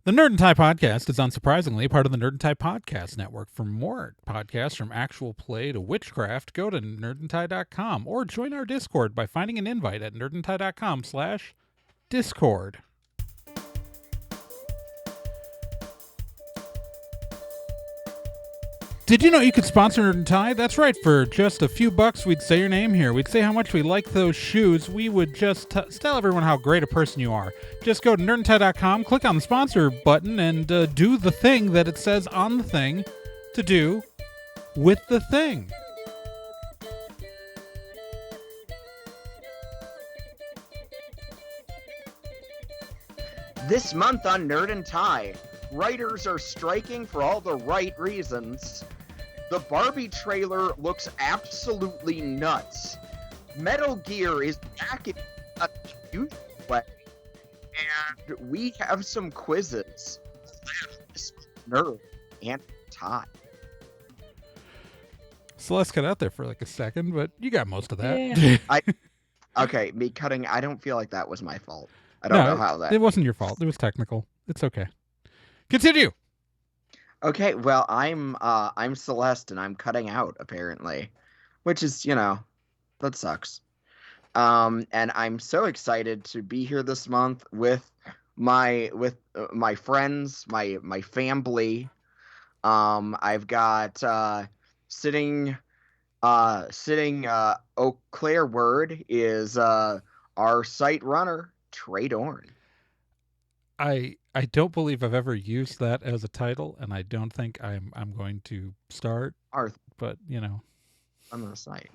The Nerd and Tie podcast is unsurprisingly part of the Nerd and Tie podcast network. For more podcasts from actual play to witchcraft, go to nerdandtie.com or join our Discord by finding an invite at nerdandtie.com/discord. Did you know you could sponsor Nerd and Tie? That's right. For just a few bucks, we'd say your name here. We'd say how much we like those shoes. We would just tell everyone how great a person you are. Just go to nerdandtie.com, click on the sponsor button, and do the thing that it says on the thing to do with the thing. This month on Nerd and Tie, writers are striking for all the right reasons. The Barbie trailer looks absolutely nuts. Metal Gear is back in a huge way. And we have some quizzes. Nerd and Tie. Celeste cut out there for like a second, but you got most of that. Yeah. Okay, me cutting, I don't feel like that was my fault. I don't know how that... It wasn't your fault. It was technical. It's okay. Continue. Okay, well, I'm Celeste, and I'm cutting out, apparently. Which is, that sucks. And I'm so excited to be here this month with my friends, my family. I've got sitting Eau Claire Word is our site runner, Trey Dorn. I don't believe I've ever used that as a title, and I don't think I'm going to start. But on the site.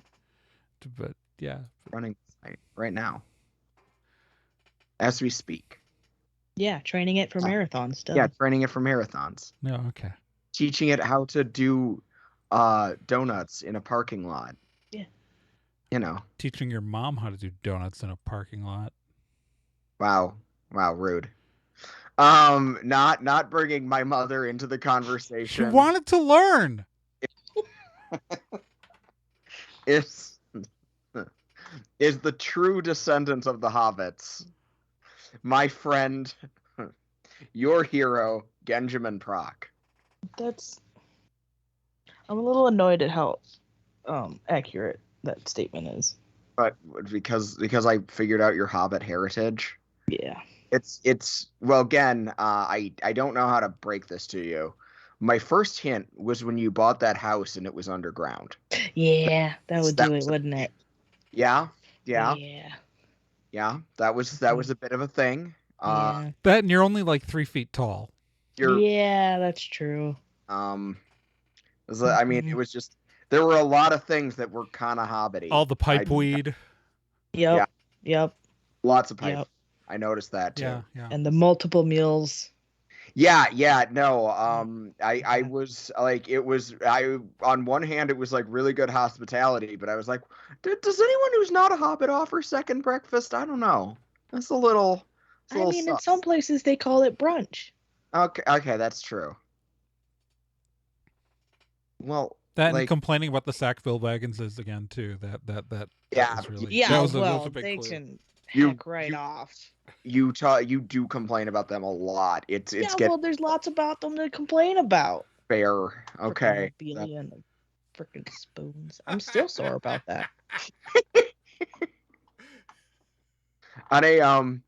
But yeah, running the site right now, as we speak. Yeah, training it for marathons still. Yeah, training it for marathons. No, okay. Teaching it how to do donuts in a parking lot. Yeah. Teaching your mom how to do donuts in a parking lot. Wow, rude. Not bringing my mother into the conversation. She wanted to learn. Is the true descendant of the hobbits, my friend, your hero, Genjamin Proc. I'm a little annoyed at how accurate that statement is. But because I figured out your hobbit heritage. Yeah. It's well, again, I don't know how to break this to you. My first hint was when you bought that house and it was underground. Yeah, that would do it, wouldn't it? Yeah. Yeah. That was a bit of a thing. Yeah. That, and you're only like 3 feet tall. Yeah, that's true. I mean, it was just, there were a lot of things that were kind of hobbity. All the pipe weed. Yep. Lots of pipe. Yep. I noticed that too. Yeah. And the multiple meals. Yeah, no. I was like, on one hand, it was like really good hospitality, but I was like, does anyone who's not a hobbit offer second breakfast? I don't know. That's a little. In some places they call it brunch. Okay, that's true. Well, that and complaining about the Sackville wagons is again too. That yeah, was really, yeah. That was a big they clue. Can heck right off. You do complain about them a lot. Well, there's lots about them to complain about. Fair. Okay. And the frickin' spoons. I'm still sore about that. On a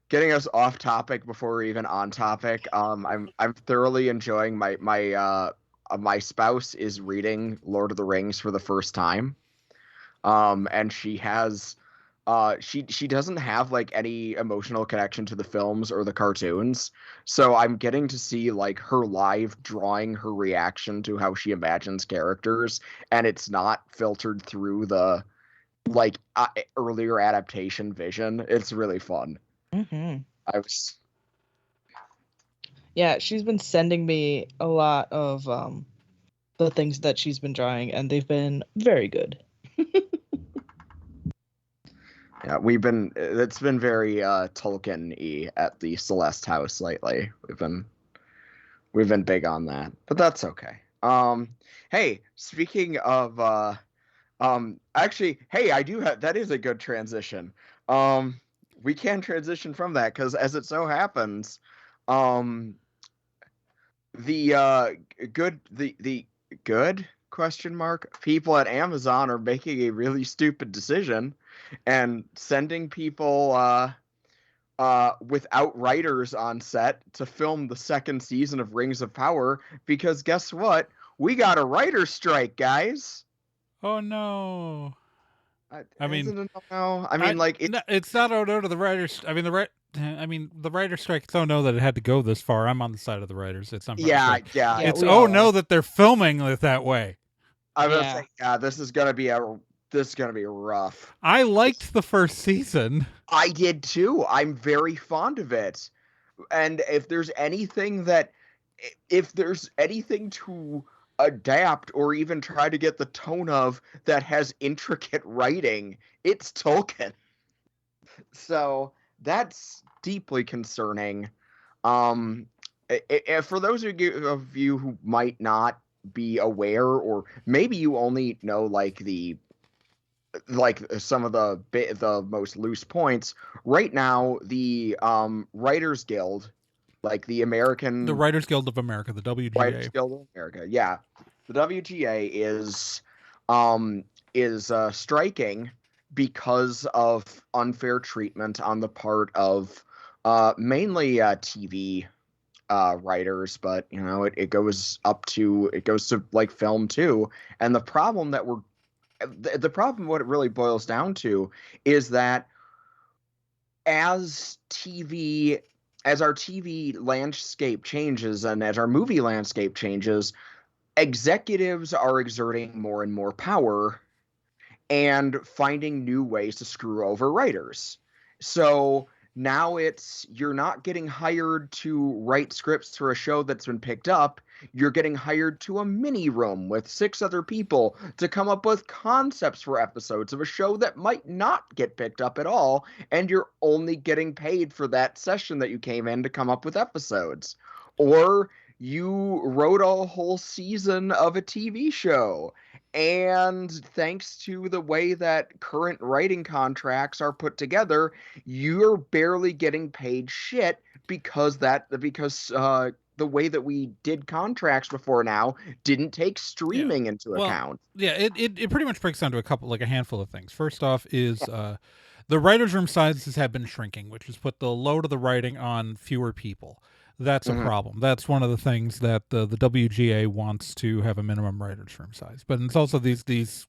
getting us off topic before we're even on topic. I'm thoroughly enjoying my spouse is reading Lord of the Rings for the first time. And she has she doesn't have like any emotional connection to the films or the cartoons, so I'm getting to see like her live drawing her reaction to how she imagines characters, and it's not filtered through the like earlier adaptation vision. It's really fun. Yeah, she's been sending me a lot of the things that she's been drawing, and they've been very good. Yeah, it's been very Tolkien-y at the Celeste house lately. We've been big on that, but that's okay. Hey, speaking of actually, hey, I do have, that is a good transition. we can transition from that because, as it so happens, um, the good question mark people at Amazon are making a really stupid decision and sending people without writers on set to film the second season of Rings of Power because guess what? We got a writer's strike, guys. Oh no. I mean, Isn't it no? I mean, like it's not oh no to the writers. I mean the writer's strike. It's oh no that it had to go this far. I'm on the side of the writers. It's not yeah. it's we oh all no are. that they're filming it that way. I was Yeah. saying, yeah, this is gonna be rough. I liked the first season. I did too. I'm very fond of it. And if there's anything to adapt or even try to get the tone of that has intricate writing, it's Tolkien. So that's deeply concerning. For those of you who might not be aware, or maybe you only know like some of the most loose points right now, the Writers Guild, like the Writers Guild of America, the WGA. Writers Guild of America, yeah, the WGA is striking because of unfair treatment on the part of mainly TV writers, but you know it goes to like film too. And the problem what it really boils down to is that as our TV landscape changes and as our movie landscape changes, executives are exerting more and more power and finding new ways to screw over writers. So now you're not getting hired to write scripts for a show that's been picked up. You're getting hired to a mini room with 6 other people to come up with concepts for episodes of a show that might not get picked up at all, and you're only getting paid for that session that you came in to come up with episodes. Or you wrote a whole season of a TV show, and thanks to the way that current writing contracts are put together, you're barely getting paid shit because the way that we did contracts before now didn't take streaming into account. Yeah, it pretty much breaks down to a handful of things. First off is the writers' room sizes have been shrinking, which has put the load of the writing on fewer people. That's a problem. That's one of the things that the WGA wants to have a minimum writers' room size. But it's also these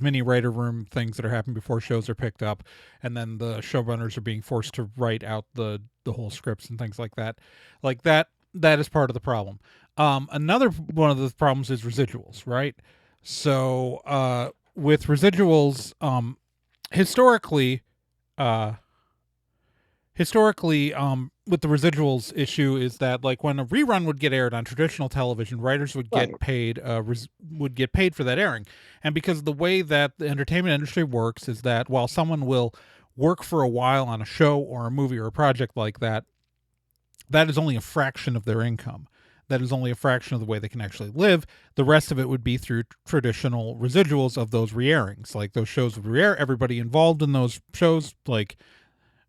mini writer room things that are happening before shows are picked up, and then the showrunners are being forced to write out the whole scripts and things like that. Like that is part of the problem. Another one of the problems is residuals, right? So with residuals, historically, with the residuals issue is that like when a rerun would get aired on traditional television, writers would get paid for that airing. And because the way that the entertainment industry works is that while someone will work for a while on a show or a movie or a project like that, that is only a fraction of their income. That is only a fraction of the way they can actually live. The rest of it would be through traditional residuals of those re-airings. Like those shows would re-air, everybody involved in those shows like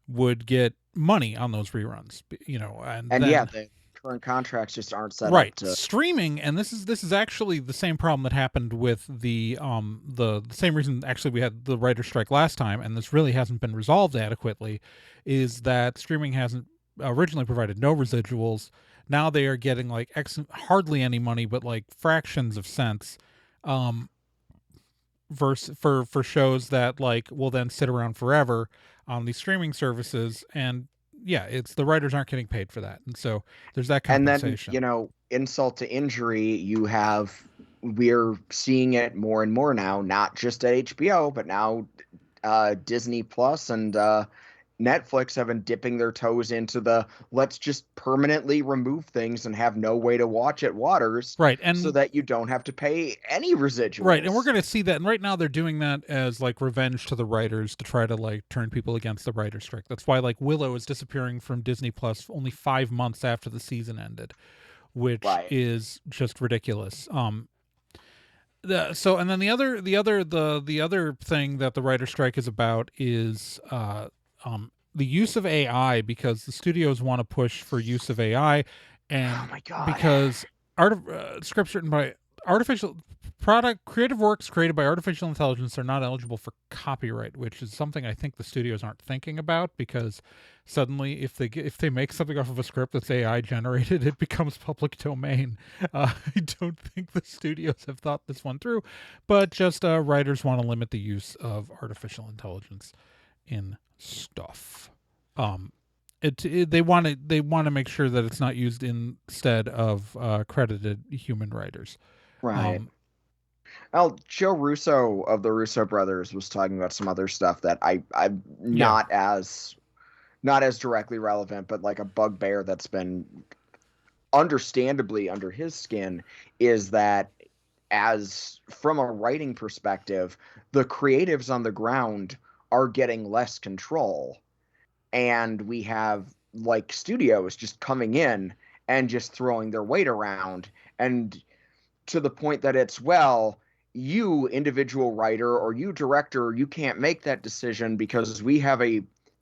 would get money on those reruns, you know, and then, the current contracts just aren't set right up to streaming. And this is actually the same problem that happened with the same reason actually we had the writer's strike last time, and this really hasn't been resolved adequately, is that streaming hasn't originally provided no residuals. Now they are getting like hardly any money, but like fractions of cents for shows that like will then sit around forever on these streaming services. And yeah, it's the writers aren't getting paid for that, and so there's that compensation. And then insult to injury, we're seeing it more and more now, not just at HBO, but now Disney Plus and Netflix have been dipping their toes into the let's just permanently remove things and have no way to watch it waters, right? And so that you don't have to pay any residuals, right? And we're going to see that, and right now they're doing that as like revenge to the writers to try to like turn people against the writer's strike. That's why like Willow is disappearing from Disney Plus only 5 months after the season ended, which is just ridiculous. And then the other thing that the writer's strike is about is the use of AI, because the studios want to push for use of AI, Oh and my god. because scripts written by artificial creative works created by artificial intelligence are not eligible for copyright, which is something I think the studios aren't thinking about, because suddenly if they make something off of a script that's AI generated, it becomes public domain. I don't think the studios have thought this one through, but just writers want to limit the use of artificial intelligence in stuff. They want to make sure that it's not used instead of credited human writers. Right. Well, Joe Russo of the Russo brothers was talking about some other stuff that I'm Yeah. not as directly relevant, but like a bugbear that's been understandably under his skin is that, as from a writing perspective, the creatives on the ground are getting less control, and we have like studios just coming in and just throwing their weight around, and to the point that it's, well, you individual writer or you director, you can't make that decision because we have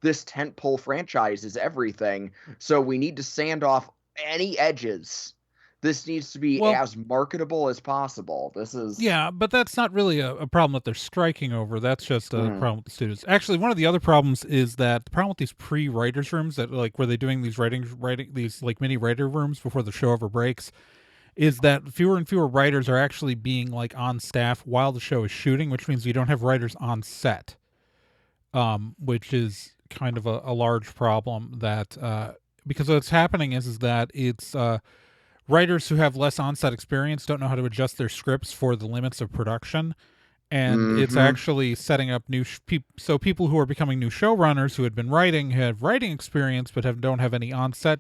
this tentpole franchise is everything, so we need to sand off any edges. This needs to be Well, as marketable as possible. This is yeah, but that's not really a problem that they're striking over. That's just a Mhm. problem with the students. Actually, one of the other problems is that the problem with these pre-writers rooms, that like where they're doing these writing these like mini writer rooms before the show ever breaks, is that fewer and fewer writers are actually being like on staff while the show is shooting, which means we don't have writers on set, which is kind of a large problem. That because what's happening is that it's writers who have less on-set experience don't know how to adjust their scripts for the limits of production, and it's Mhm. actually setting up new so people who are becoming new showrunners who had been writing, have writing experience but don't have any on-set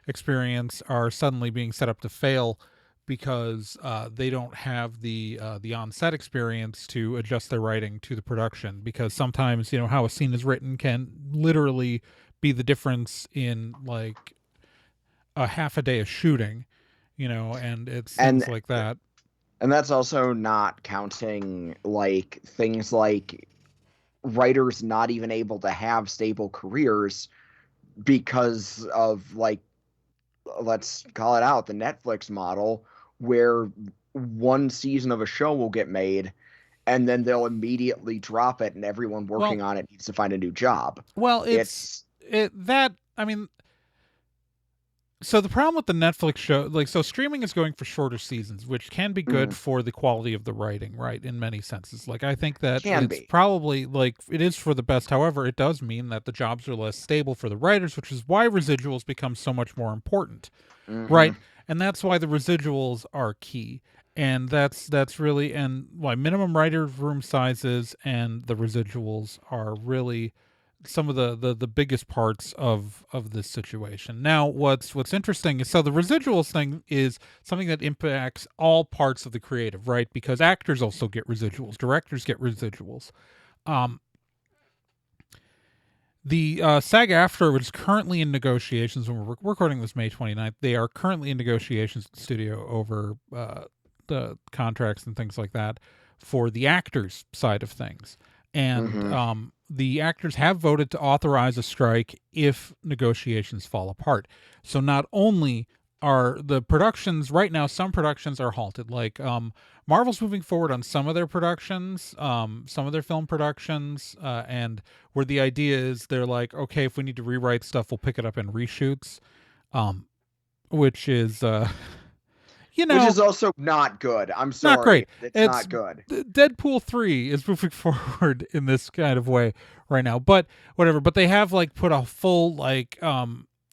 experience, are suddenly being set up to fail because they don't have the on-set experience to adjust their writing to the production, because sometimes how a scene is written can literally be the difference in like a half a day of shooting, and it's things and like that. and that's also not counting like things like writers not even able to have stable careers because of, like, let's call it out, the Netflix model, where one season of a show will get made and then they'll immediately drop it and everyone Well, working on it needs to find a new job. well, it's It's it that I mean, so the problem with the Netflix show, like, so streaming is going for shorter seasons, which can be good mm, for the quality of the writing, right? In many senses, like I think that can it's be. probably like it is for the best. However, it does mean that the jobs are less stable for the writers, which is why residuals become so much more important, Hmm. right? And that's why the residuals are key. And that's really, and why minimum writer room sizes and the residuals are really some of the biggest parts of this situation. Now, what's interesting is, so the residuals thing is something that impacts all parts of the creative, right? Because actors also get residuals, directors get residuals. Um, the SAG-AFTRA, which is currently in negotiations, when we're recording this May 29th, they are currently in negotiations with the studio over the contracts and things like that for the actors side of things. And Hmm. the actors have voted to authorize a strike if negotiations fall apart. So not only are the productions right now, some productions are halted, like Marvel's moving forward on some of their productions, some of their film productions, and where the idea is they're like, okay, if we need to rewrite stuff, we'll pick it up in reshoots, um, which is, you Which know, is also not good. I'm not sorry. great. It's It's not good. Deadpool 3 is moving forward in this kind of way right now, but whatever. But they have like put a full like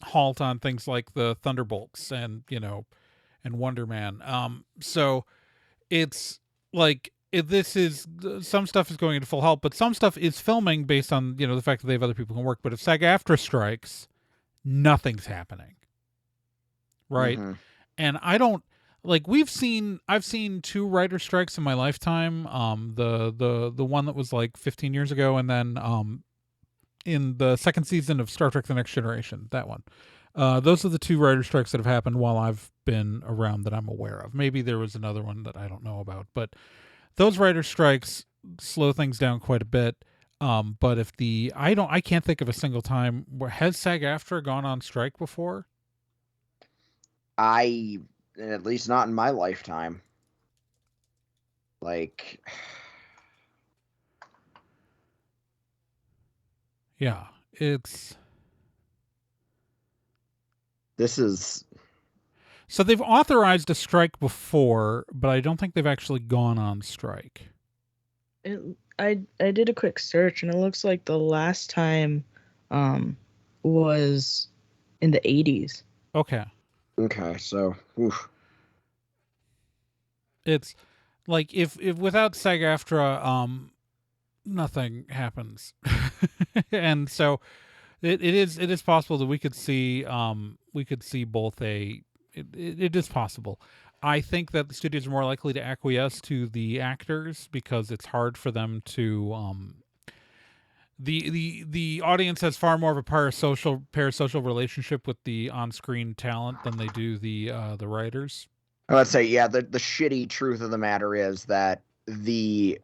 halt on things like the Thunderbolts and and Wonder Man. So it's like this is some stuff is going into full halt, but some stuff is filming based on the fact that they have other people who can work. But if SAG-AFTRA strikes, nothing's happening, right? Hmm. And I don't like I've seen two writer strikes in my lifetime. The one that was like 15 years ago, and then in the second season of Star Trek: The Next Generation, that one. Those are the two writer strikes that have happened while I've been around that I'm aware of. Maybe there was another one that I don't know about, but those writer strikes slow things down quite a bit. But if I can't think of a single time where has SAG-AFTRA gone on strike before? At least not in my lifetime. Like, Yeah, this is so they've authorized a strike before, but I don't think they've actually gone on strike. I did a quick search, and it looks like the last time was in the 80s. Okay. So oof. It's like if without SAG-AFTRA, nothing happens, and so it is possible that we could see both it is possible. I think that the studios are more likely to acquiesce to the actors because it's hard for them to the audience has far more of a parasocial relationship with the on-screen talent than they do the writers. I would say, yeah, the shitty truth of the matter is that the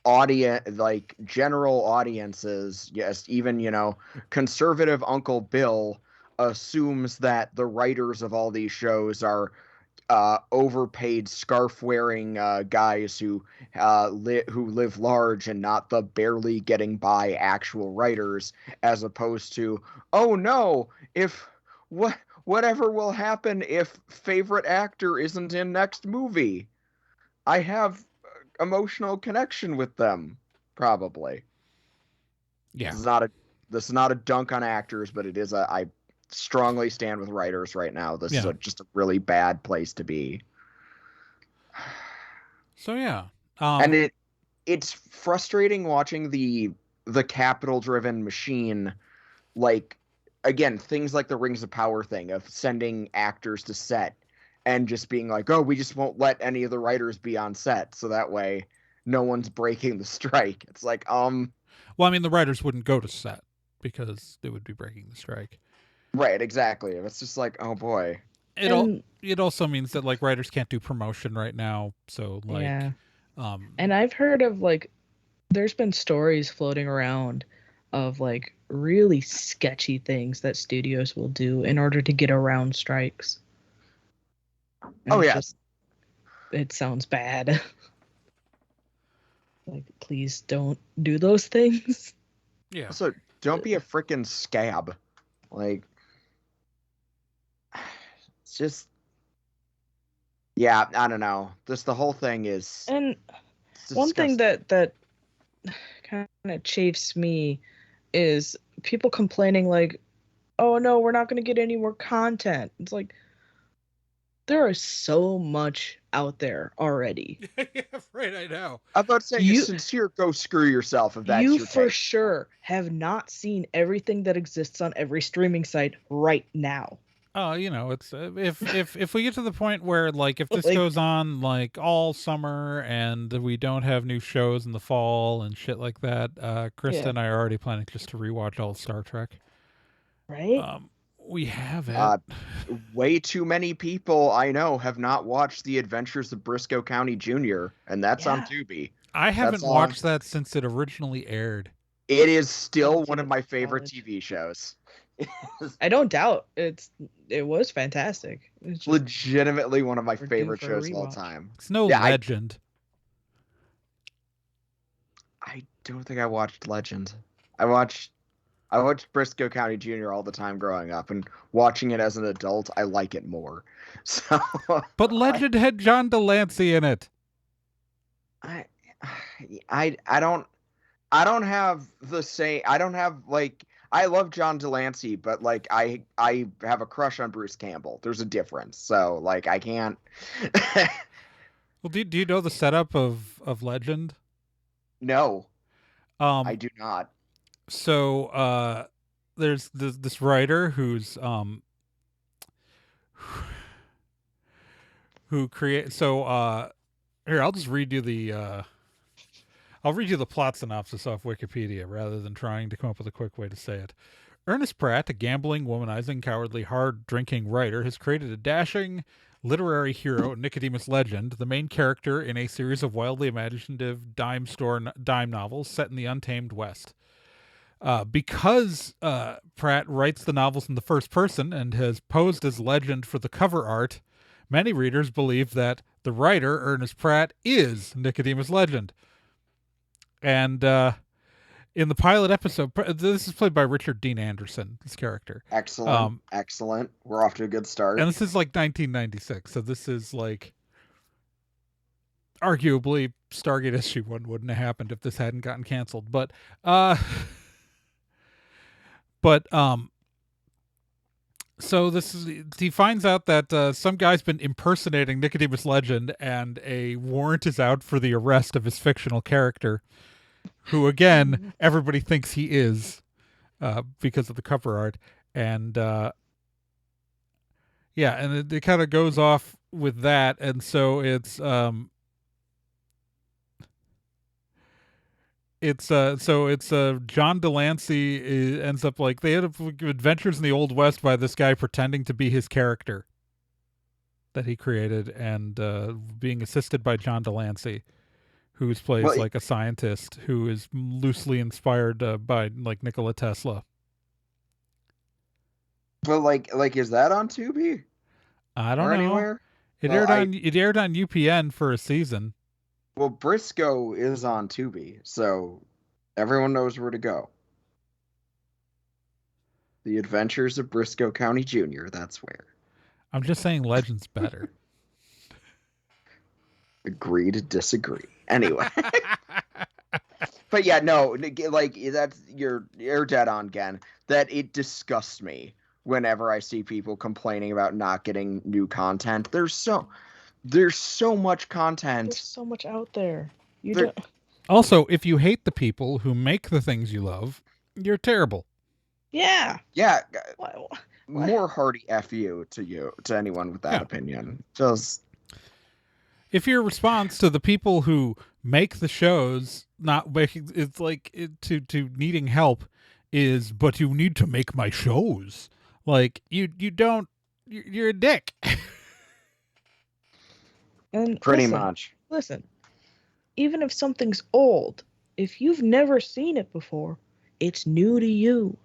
audience, like general audiences, yes, even, conservative Uncle Bill assumes that the writers of all these shows are overpaid scarf wearing guys who live large and not the barely getting by actual writers, as opposed to, oh no, if whatever will happen if favorite actor isn't in next movie, I have emotional connection with them, probably. Yeah. This is not a dunk on actors, but it is I strongly stand with writers right now. This is just a really bad place to be. So yeah, and it's frustrating watching the capital driven machine, like, again, things like the Rings of Power thing of sending actors to set and just being like, oh, we just won't let any of the writers be on set, so that way no one's breaking the strike. It's like, well, I mean, the writers wouldn't go to set because they would be breaking the strike. Right, exactly. It's just like, oh boy. It also means that like writers can't do promotion right now, so like, yeah. And I've heard of like, there's been stories floating around of like really sketchy things that studios will do in order to get around strikes. And yes. It sounds bad. Like, please don't do those things. Yeah. Also, don't be a freaking scab. Like, it's just, yeah, I don't know. The whole thing is. And one thing that kind of chafes me is people complaining like, oh no, we're not going to get any more content. It's like, there is so much out there already. Yeah, right, I know. I'm about to say, you sincere, go screw yourself if that's your take. You for sure have not seen everything that exists on every streaming site right now. Oh, it's if we get to the point where like if this goes on like all summer and we don't have new shows in the fall and shit like that, Krista and I are already planning just to rewatch all of Star Trek. Right? We haven't. Way too many people I know have not watched The Adventures of Briscoe County Jr., and that's on Tubi. I haven't watched that since it originally aired. It is still one of my favorite TV shows. I don't doubt it was fantastic. It's legitimately one of my favorite shows of all time. It's no Legend. I don't think I watched Legend. I watched Briscoe County Jr. all the time growing up, and watching it as an adult, I like it more. So, but Legend had John Delancey in it. I don't have the same. I don't have like. I love John Delancey, but like I have a crush on Bruce Campbell. There's a difference. So like I can't. Well, do you know the setup of Legend? No. I do not. So there's this writer who's who create here, I'll just read you the I'll read you the plot synopsis off Wikipedia rather than trying to come up with a quick way to say it. Ernest Pratt, a gambling, womanizing, cowardly, hard-drinking writer, has created a dashing literary hero, Nicodemus Legend, the main character in a series of wildly imaginative dime novels set in the Untamed West. Because Pratt writes the novels in the first person and has posed as Legend for the cover art, many readers believe that the writer, Ernest Pratt, is Nicodemus Legend. And in the pilot episode, this is played by Richard Dean Anderson, this character. Excellent. Excellent. We're off to a good start. And this is like 1996, so this is like arguably Stargate SG-1 wouldn't have happened if this hadn't gotten canceled. But so this is, he finds out that some guy's been impersonating Nicodemus Legend, and a warrant is out for the arrest of his fictional character, who again everybody thinks he is because of the cover art. And yeah, and it kind of goes off with that, and so it's John Delancey ends up like they had adventures in the Old West by this guy pretending to be his character that he created, and being assisted by John Delancey, who plays like a scientist who is loosely inspired by like Nikola Tesla. But like is that on Tubi? I don't know. Anywhere? It aired on UPN for a season. Well, Briscoe is on Tubi, so everyone knows where to go. The Adventures of Briscoe County Jr., that's where. I'm just saying Legend's better. Agree to disagree. Anyway. But yeah, no, like that's you're dead on, Gen. That it disgusts me whenever I see people complaining about not getting new content. There's so much content. There's so much out there. Also, if you hate the people who make the things you love, you're terrible. Yeah. Yeah. What? More hearty F you to anyone with that opinion. Just if your response to the people who make the shows not making it's like to needing help is, but you need to make my shows. Like you're a dick. And pretty much. Listen, even if something's old, if you've never seen it before, it's new to you.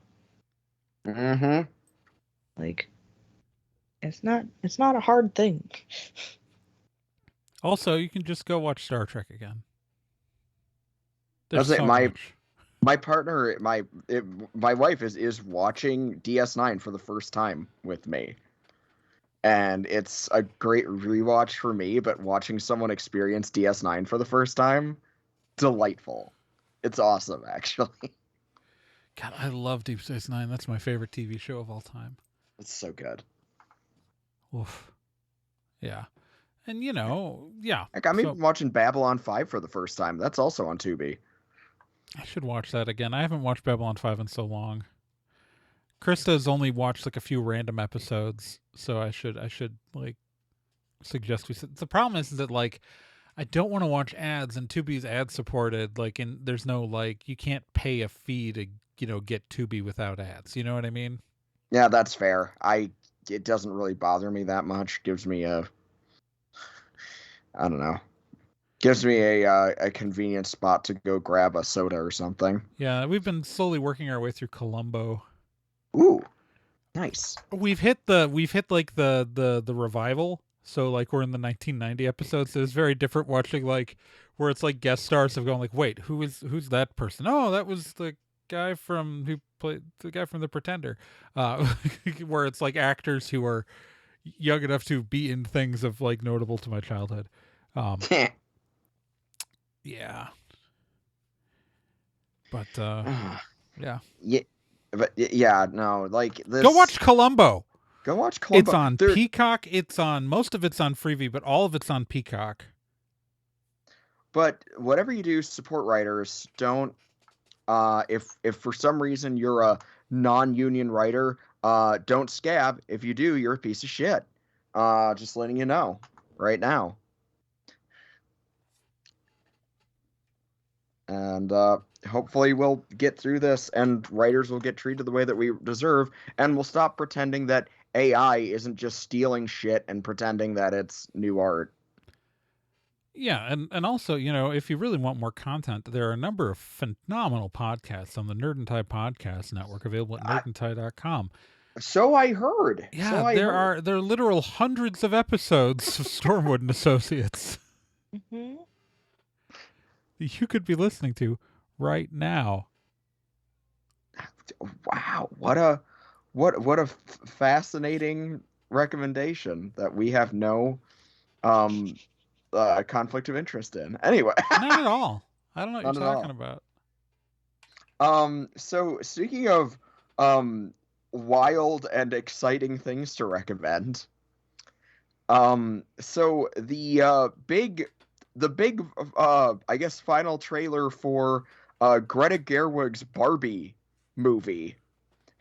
Mm-hmm. Like, it's not a hard thing. Also, you can just go watch Star Trek again. There's my partner, my wife is watching DS9 for the first time with me. And it's a great rewatch for me, but watching someone experience DS9 for the first time, delightful. It's awesome, actually. God, I love Deep Space Nine. That's my favorite TV show of all time. It's so good. Oof. Yeah. And, yeah. Like, I'm even watching Babylon 5 for the first time. That's also on Tubi. I should watch that again. I haven't watched Babylon 5 in so long. Krista's only watched like a few random episodes, so I should like suggest we. The problem is that like I don't want to watch ads, and Tubi's ad supported. Like, and there's no like you can't pay a fee to get Tubi without ads. You know what I mean? Yeah, that's fair. It doesn't really bother me that much. Gives me I don't know. Gives me a convenient spot to go grab a soda or something. Yeah, we've been slowly working our way through Columbo. Ooh, nice. We've hit like the revival. So like we're in the 1990 episodes. So it's very different watching like where it's like guest stars of going like, wait, who's that person? Oh, that was the guy who played the guy from The Pretender. Where it's like actors who are young enough to be in things of like notable to my childhood. Yeah. But yeah. Yeah. But yeah, no, like this. Go watch Columbo. Go watch Columbo. It's on Peacock. Most of it's on Freevee, but all of it's on Peacock. But whatever you do, support writers. Don't. If for some reason you're a non-union writer, don't scab. If you do, you're a piece of shit. Just letting you know right now. And hopefully we'll get through this and writers will get treated the way that we deserve, and we'll stop pretending that AI isn't just stealing shit and pretending that it's new art. Yeah, and also, if you really want more content, there are a number of phenomenal podcasts on the Nerd and Tie Podcast Network available at nerdandtie.com. So I heard. Yeah, there are literal hundreds of episodes of Stormwood and Associates. Mm-hmm. You could be listening to right now. Wow, what a fascinating recommendation that we have no conflict of interest in. Anyway, not at all. I don't know what you're talking about. So speaking of wild and exciting things to recommend, so the big I guess final trailer for Greta Gerwig's Barbie movie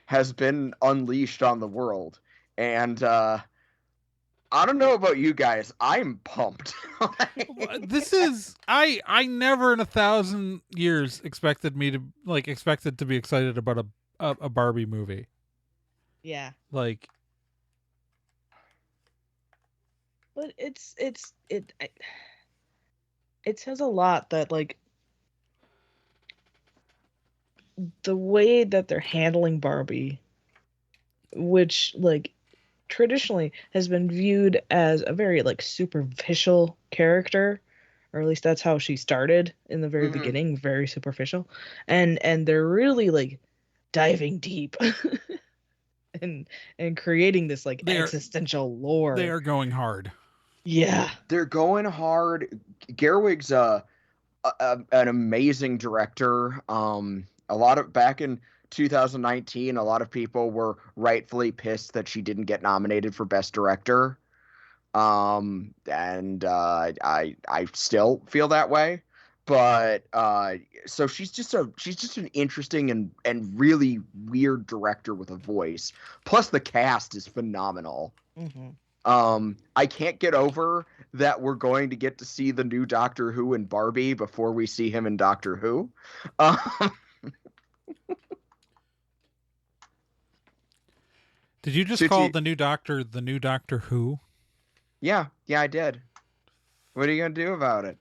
has been unleashed on the world, and I don't know about you guys, I'm pumped. This is I never in 1,000 years expected to be excited about a Barbie movie. Yeah. Like, but it says a lot that, like, the way that they're handling Barbie, which, like, traditionally has been viewed as a very, like, superficial character, or at least that's how she started in the very beginning, very superficial, and they're really, like, diving deep and creating this, like, existential lore. They are going hard. Yeah, they're going hard. Gerwig's an amazing director. A lot of back in 2019, a lot of people were rightfully pissed that she didn't get nominated for Best Director. And I still feel that way. But so she's just an interesting and really weird director with a voice. Plus the cast is phenomenal. I can't get over that we're going to get to see the new Doctor Who in Barbie before we see him in Doctor Who. Did you just call the new Doctor Who? Yeah, I did. What are you gonna do about it?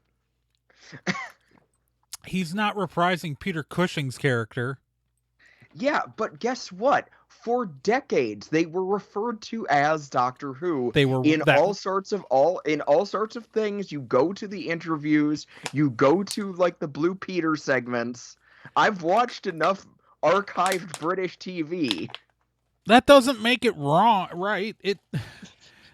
He's not reprising Peter Cushing's character. Yeah, but guess what? For decades, they were referred to as Doctor Who. They were in all sorts of things. You go to the interviews, you go to like the Blue Peter segments. I've watched enough archived British TV. That doesn't make it wrong, right?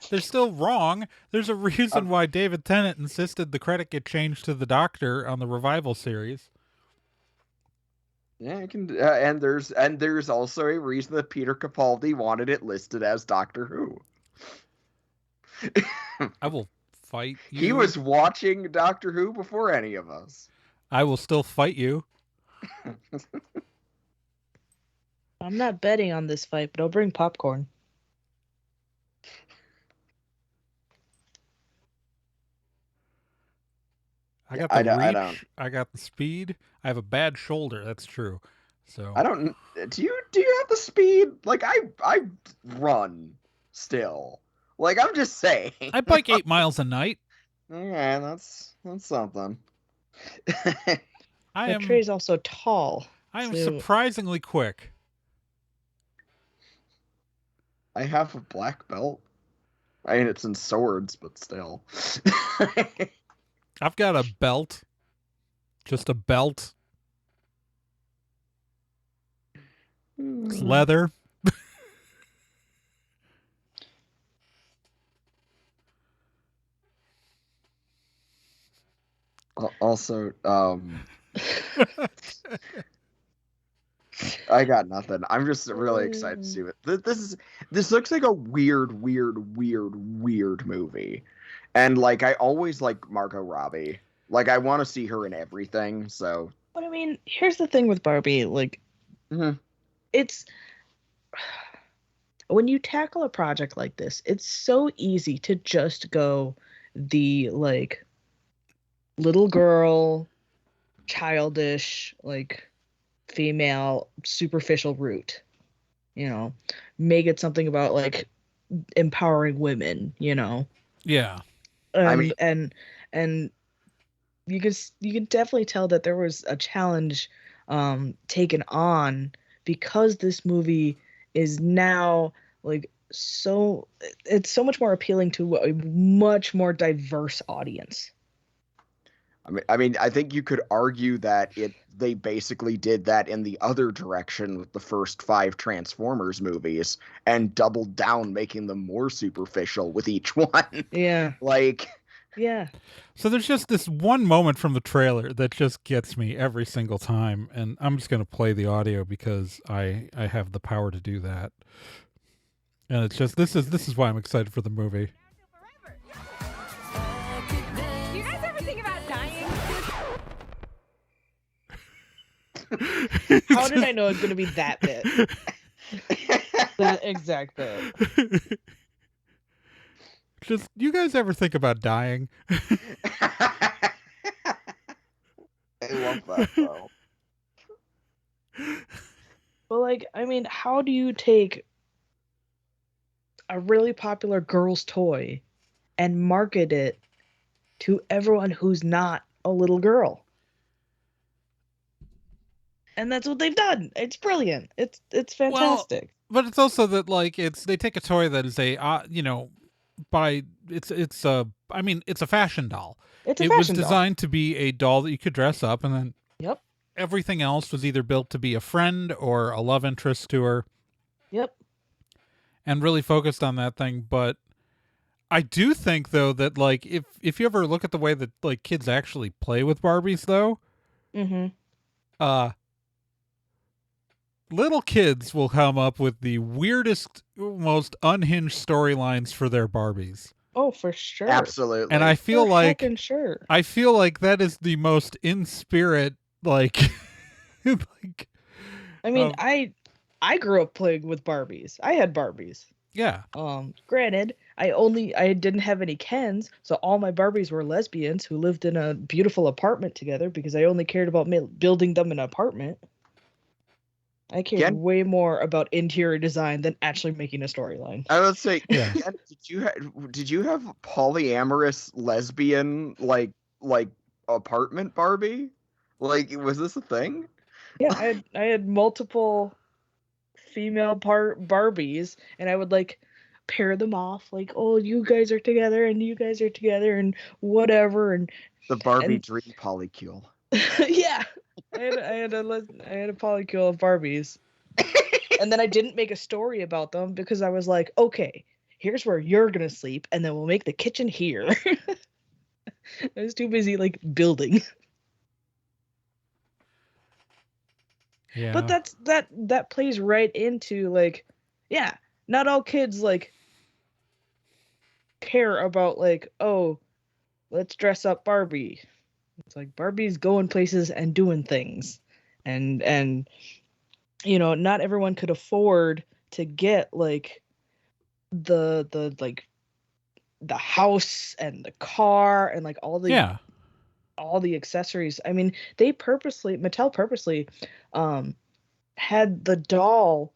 They're still wrong. There's a reason why David Tennant insisted the credit get changed to the Doctor on the Revival series. Yeah, I can, and there's also a reason that Peter Capaldi wanted it listed as Doctor Who. I will fight you. He was watching Doctor Who before any of us. I will still fight you. I'm not betting on this fight, but I'll bring popcorn. I got the reach. I got the speed. I have a bad shoulder. That's true. So I don't. Do you have the speed? Like I run still. Like I'm just saying. I bike 8 miles a night. Okay, that's something. Trey's also tall. I am surprisingly quick. I have a black belt. I mean, it's in swords, but still. I've got a belt. Just a belt. It's leather. Also, I got nothing. I'm just really excited to see it. This looks like a weird movie. And like I always like Margot Robbie. Like I want to see her in everything, so. But I mean, here's the thing with Barbie, like it's when you tackle a project like this, it's so easy to just go the like little girl childish, like female superficial route. Make it something about like empowering women. Yeah. And you can definitely tell that there was a challenge taken on, because this movie is now like it's so much more appealing to a much more diverse audience. I think you could argue that they basically did that in the other direction with the first 5 Transformers movies and doubled down, making them more superficial with each one. Yeah. Yeah. So there's just this one moment from the trailer that just gets me every single time, and I'm just going to play the audio because I have the power to do that. And it's just this is why I'm excited for the movie. Do you guys ever think about dying? How did I know it was going to be that bit? That exact bit. Just, you guys ever think about dying? I love that, though. Well, like, I mean, how do you take a really popular girl's toy and market it to everyone who's not a little girl? And that's what they've done. It's brilliant. It's fantastic. Well, but it's also that like they take a toy that is a it's a fashion doll. It was designed to be a doll that you could dress up, and then Yep. everything else was either built to be a friend or a love interest to her. Yep. And really focused on that thing. But I do think though that like if you ever look at the way that like kids actually play with Barbies though, little kids will come up with the weirdest, most unhinged storylines for their Barbies. Oh, for sure. Absolutely. And I feel sure. I feel like that is the most in spirit, like, like. I mean, I grew up playing with Barbies. I had Barbies. Yeah. Granted, I didn't have any Kens, so all my Barbies were lesbians who lived in a beautiful apartment together because I only cared about building them an apartment. I cared way more about interior design than actually making a storyline. I would say, yeah. Did you have polyamorous lesbian like apartment Barbie? Like, was this a thing? Yeah, I had multiple female Barbies, and I would like pair them off, like, oh, you guys are together and you guys are together and whatever, and the Barbie dream polycule. Yeah. I had a polycule of Barbies. And then I didn't make a story about them because I was like, okay, here's where you're going to sleep, and then we'll make the kitchen here. I was too busy, like, building. Yeah. But that plays right into, like, yeah, not all kids, like, care about, like, oh, let's dress up Barbie. It's like Barbie's going places and doing things. And not everyone could afford to get like the house and the car and like all the accessories. I mean, Mattel purposely had the doll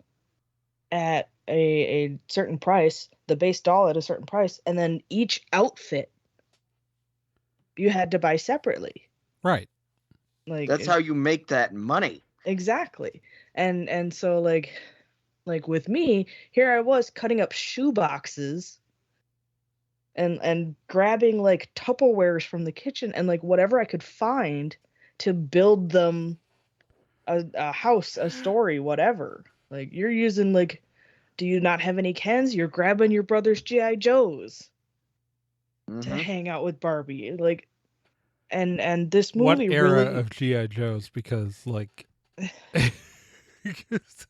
at a certain price, the base doll at a certain price, and then each outfit you had to buy separately. Right. Like, that's how you make that money. Exactly. And so like with me, here I was cutting up shoe boxes and grabbing like Tupperwares from the kitchen and like whatever I could find to build them a house, a story, whatever. Like, you're using like, do you not have any Kens? You're grabbing your brother's G.I. Joes to hang out with Barbie. Like, and this movie, what era really... of G.I. Joes? Because like,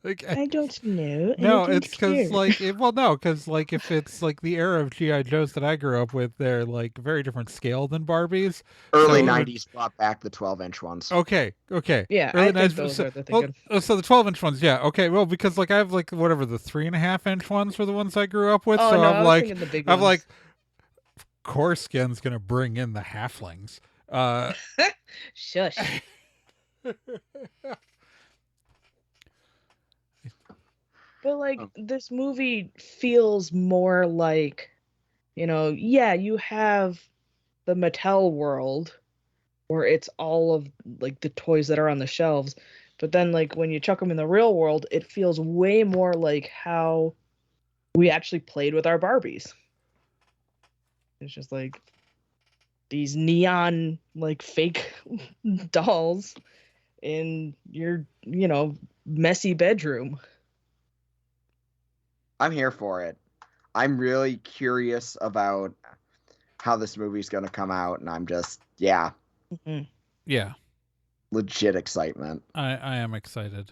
like I don't know. No, it's because like, because like if it's like the era of G.I. Joes that I grew up with, they're like very different scale than Barbies. Early 90s brought back the 12-inch ones. Okay. Yeah, early I think those are the thing. So the 12-inch ones, yeah. Okay, well, because like I have like whatever the 3.5-inch ones were the ones I grew up with. Oh, so no, I'm like, the big I'm ones. like, of course, Gen's gonna bring in the halflings. Shush. But like this movie feels more like, yeah, you have the Mattel world where it's all of like the toys that are on the shelves, but then like when you chuck them in the real world, it feels way more like how we actually played with our Barbies. It's just like these neon like fake dolls in your, messy bedroom. I'm here for it. I'm really curious about how this movie's going to come out, and I'm just, yeah. Mm-hmm. Yeah. Legit excitement. I am excited.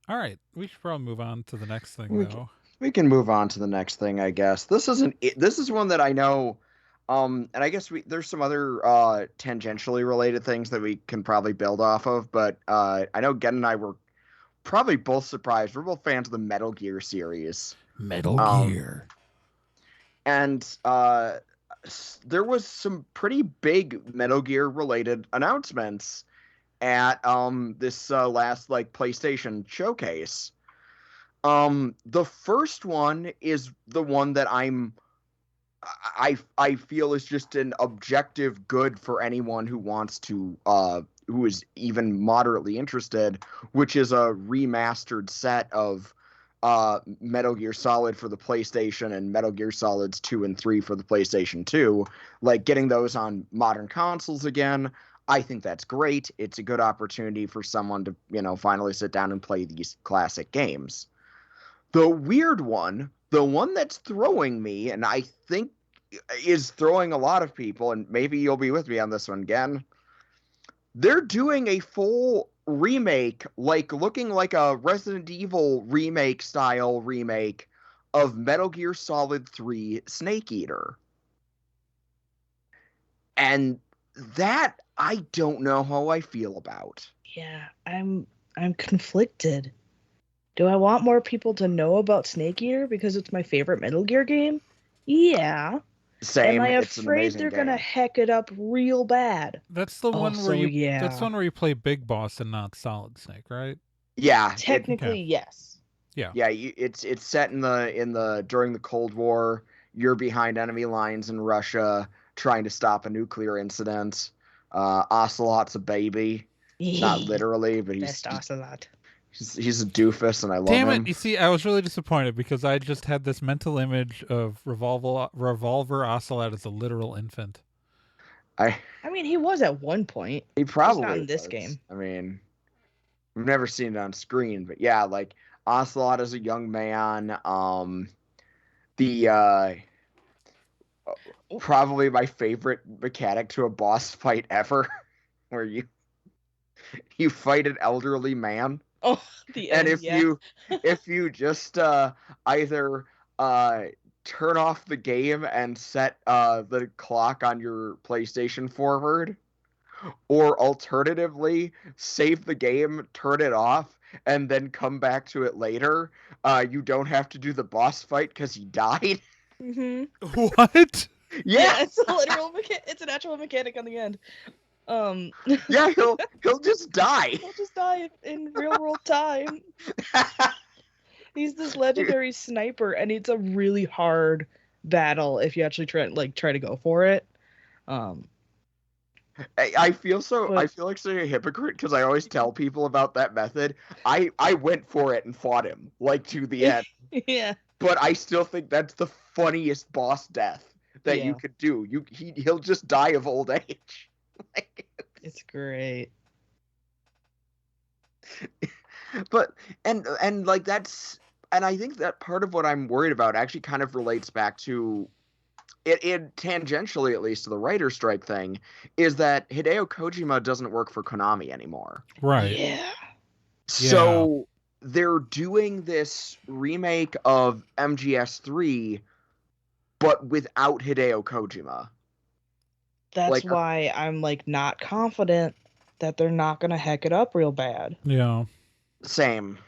All right. We should probably move on to the next thing, though. We can move on to the next thing, I guess. This is one that I know, and I guess there's some other tangentially related things that we can probably build off of, but I know Gen and I were probably both surprised. We're both fans of the Metal Gear series. Metal Gear. And there was some pretty big Metal Gear related announcements at this last like PlayStation showcase. The first one is the one that I feel is just an objective good for anyone who wants to who is even moderately interested, which is a remastered set of Metal Gear Solid for the PlayStation and Metal Gear Solids 2 and 3 for the PlayStation 2. Like getting those on modern consoles again, I think that's great. It's a good opportunity for someone to, finally sit down and play these classic games. The weird one, the one that's throwing me, and I think is throwing a lot of people, and maybe you'll be with me on this one again, they're doing a full remake, like looking like a Resident Evil remake style remake of Metal Gear Solid 3 Snake Eater. And that I don't know how I feel about. Yeah, I'm conflicted. Do I want more people to know about Snake Eater because it's my favorite Metal Gear game? Yeah. Same. Am I afraid they're gonna heck it up real bad? That's the one where that's the one where you play Big Boss and not Solid Snake, right? Yeah. Technically, yes. Yeah. Yeah. It's set in the during the Cold War. You're behind enemy lines in Russia, trying to stop a nuclear incident. Ocelot's a baby, not literally, but he's best Ocelot. He's a doofus, and I love him. Damn it! You see, I was really disappointed because I just had this mental image of Revolver Ocelot as a literal infant. I mean, he was at one point. He probably not in this game. I mean, we've never seen it on screen, but yeah, like Ocelot as a young man. Probably my favorite mechanic to a boss fight ever, where you fight an elderly man. Oh, the end, and if you just either turn off the game and set the clock on your PlayStation forward, or alternatively save the game, turn it off, and then come back to it later, you don't have to do the boss fight because he died. Mm-hmm. What? Yeah, it's a literal it's an actual mechanic on the end. Yeah, he'll just die. He'll just die in real world time. He's this legendary sniper, and it's a really hard battle if you actually try to go for it. I feel like such a hypocrite because I always tell people about that method. I went for it and fought him like to the end. Yeah. But I still think that's the funniest boss death that you could do. He'll just die of old age. It's great. But and like that's, and I think that part of what I'm worried about actually kind of relates back to it tangentially, at least, to the writer strike thing, is that Hideo Kojima doesn't work for Konami anymore. Right. Yeah. So they're doing this remake of MGS3 but without Hideo Kojima. That's why I'm not confident that they're not gonna heck it up real bad. Yeah. Same.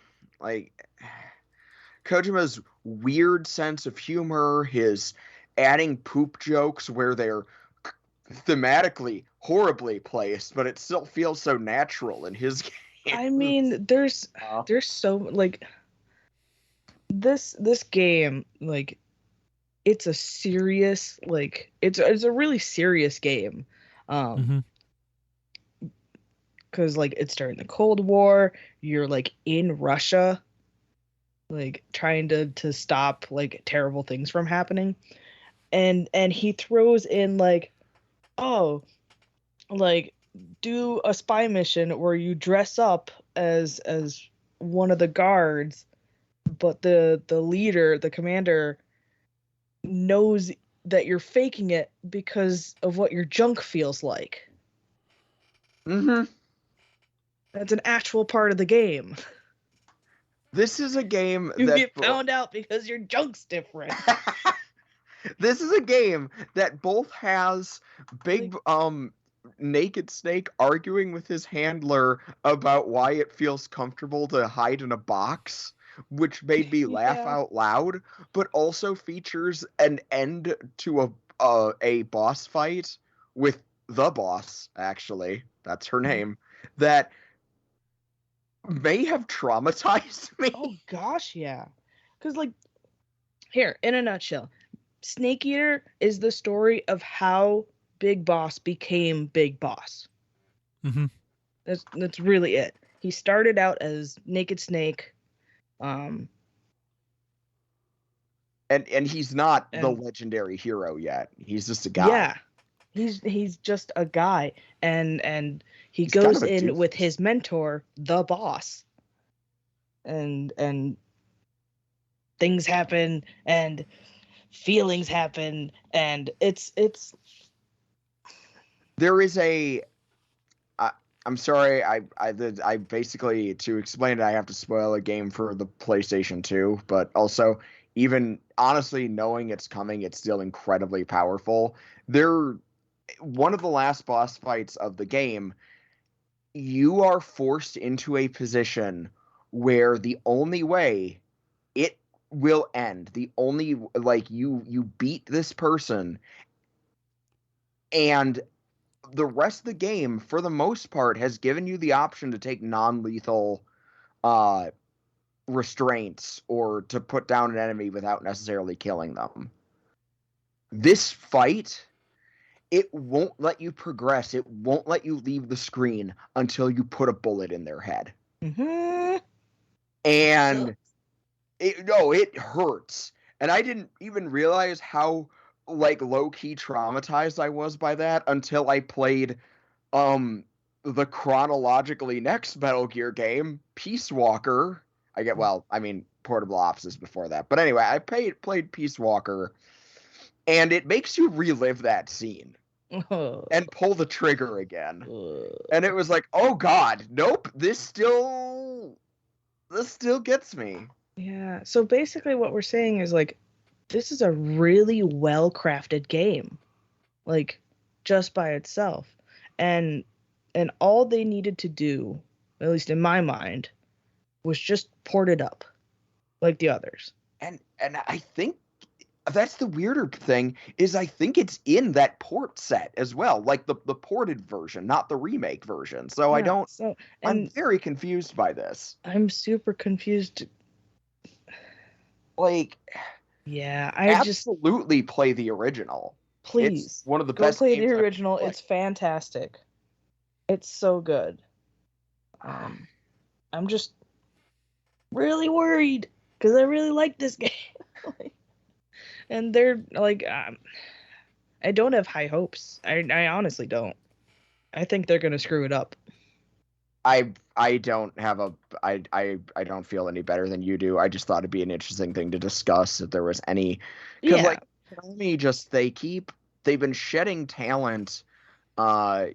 Kojima's weird sense of humor, his adding poop jokes where they're thematically horribly placed, but it still feels so natural in his game. I mean, there's so like this game, like it's a serious, like it's a really serious game. Because like it's during the Cold War, you're like in Russia, like trying to stop like terrible things from happening, and he throws in like, oh, like do a spy mission where you dress up as one of the guards, but the leader, the commander, knows that you're faking it because of what your junk feels like. That's an actual part of the game. This is a game you get found out because your junk's different. This is a game that both has big Naked Snake arguing with his handler about why it feels comfortable to hide in a box, which made me laugh out loud, but also features an end to a boss fight with the boss, actually. That's her name. That may have traumatized me. Oh gosh, yeah. Because like, here, in a nutshell, Snake Eater is the story of how Big Boss became Big Boss. That's really it. He started out as Naked Snake, and he's not the legendary hero yet. He's just a guy. Yeah, he's just a guy, and he's goes in with his mentor, the boss, and things happen and feelings happen, and it's there is a I'm sorry, I basically, to explain it, I have to spoil a game for the PlayStation 2, but also, even honestly knowing it's coming, it's still incredibly powerful. One of the last boss fights of the game, you are forced into a position where the only way it will end, the only, like, you beat this person, and the rest of the game, for the most part, has given you the option to take non-lethal restraints or to put down an enemy without necessarily killing them. This fight, it won't let you progress. It won't let you leave the screen until you put a bullet in their head. And it hurts. And I didn't even realize how like low-key traumatized I was by that until I played the chronologically next Metal Gear game, Peace Walker. Portable Ops is before that. But anyway, I played Peace Walker, and it makes you relive that scene and pull the trigger again. And it was like, oh god, nope, this still gets me. Yeah, so basically what we're saying is like, this is a really well-crafted game, like, just by itself. And all they needed to do, at least in my mind, was just port it up, like the others. And I think that's the weirder thing, is I think it's in that port set as well, like the ported version, not the remake version. So yeah, I'm very confused by this. I'm super confused. Like... Yeah, absolutely play the original. Please. It's one of the best. Go play the original. It's fantastic. It's so good. I'm just really worried because I really like this game. And they're like, I don't have high hopes. I honestly don't. I think they're gonna screw it up. I don't have I don't feel any better than you do. I just thought it'd be an interesting thing to discuss if there was any, because like Sony they've been shedding talent they've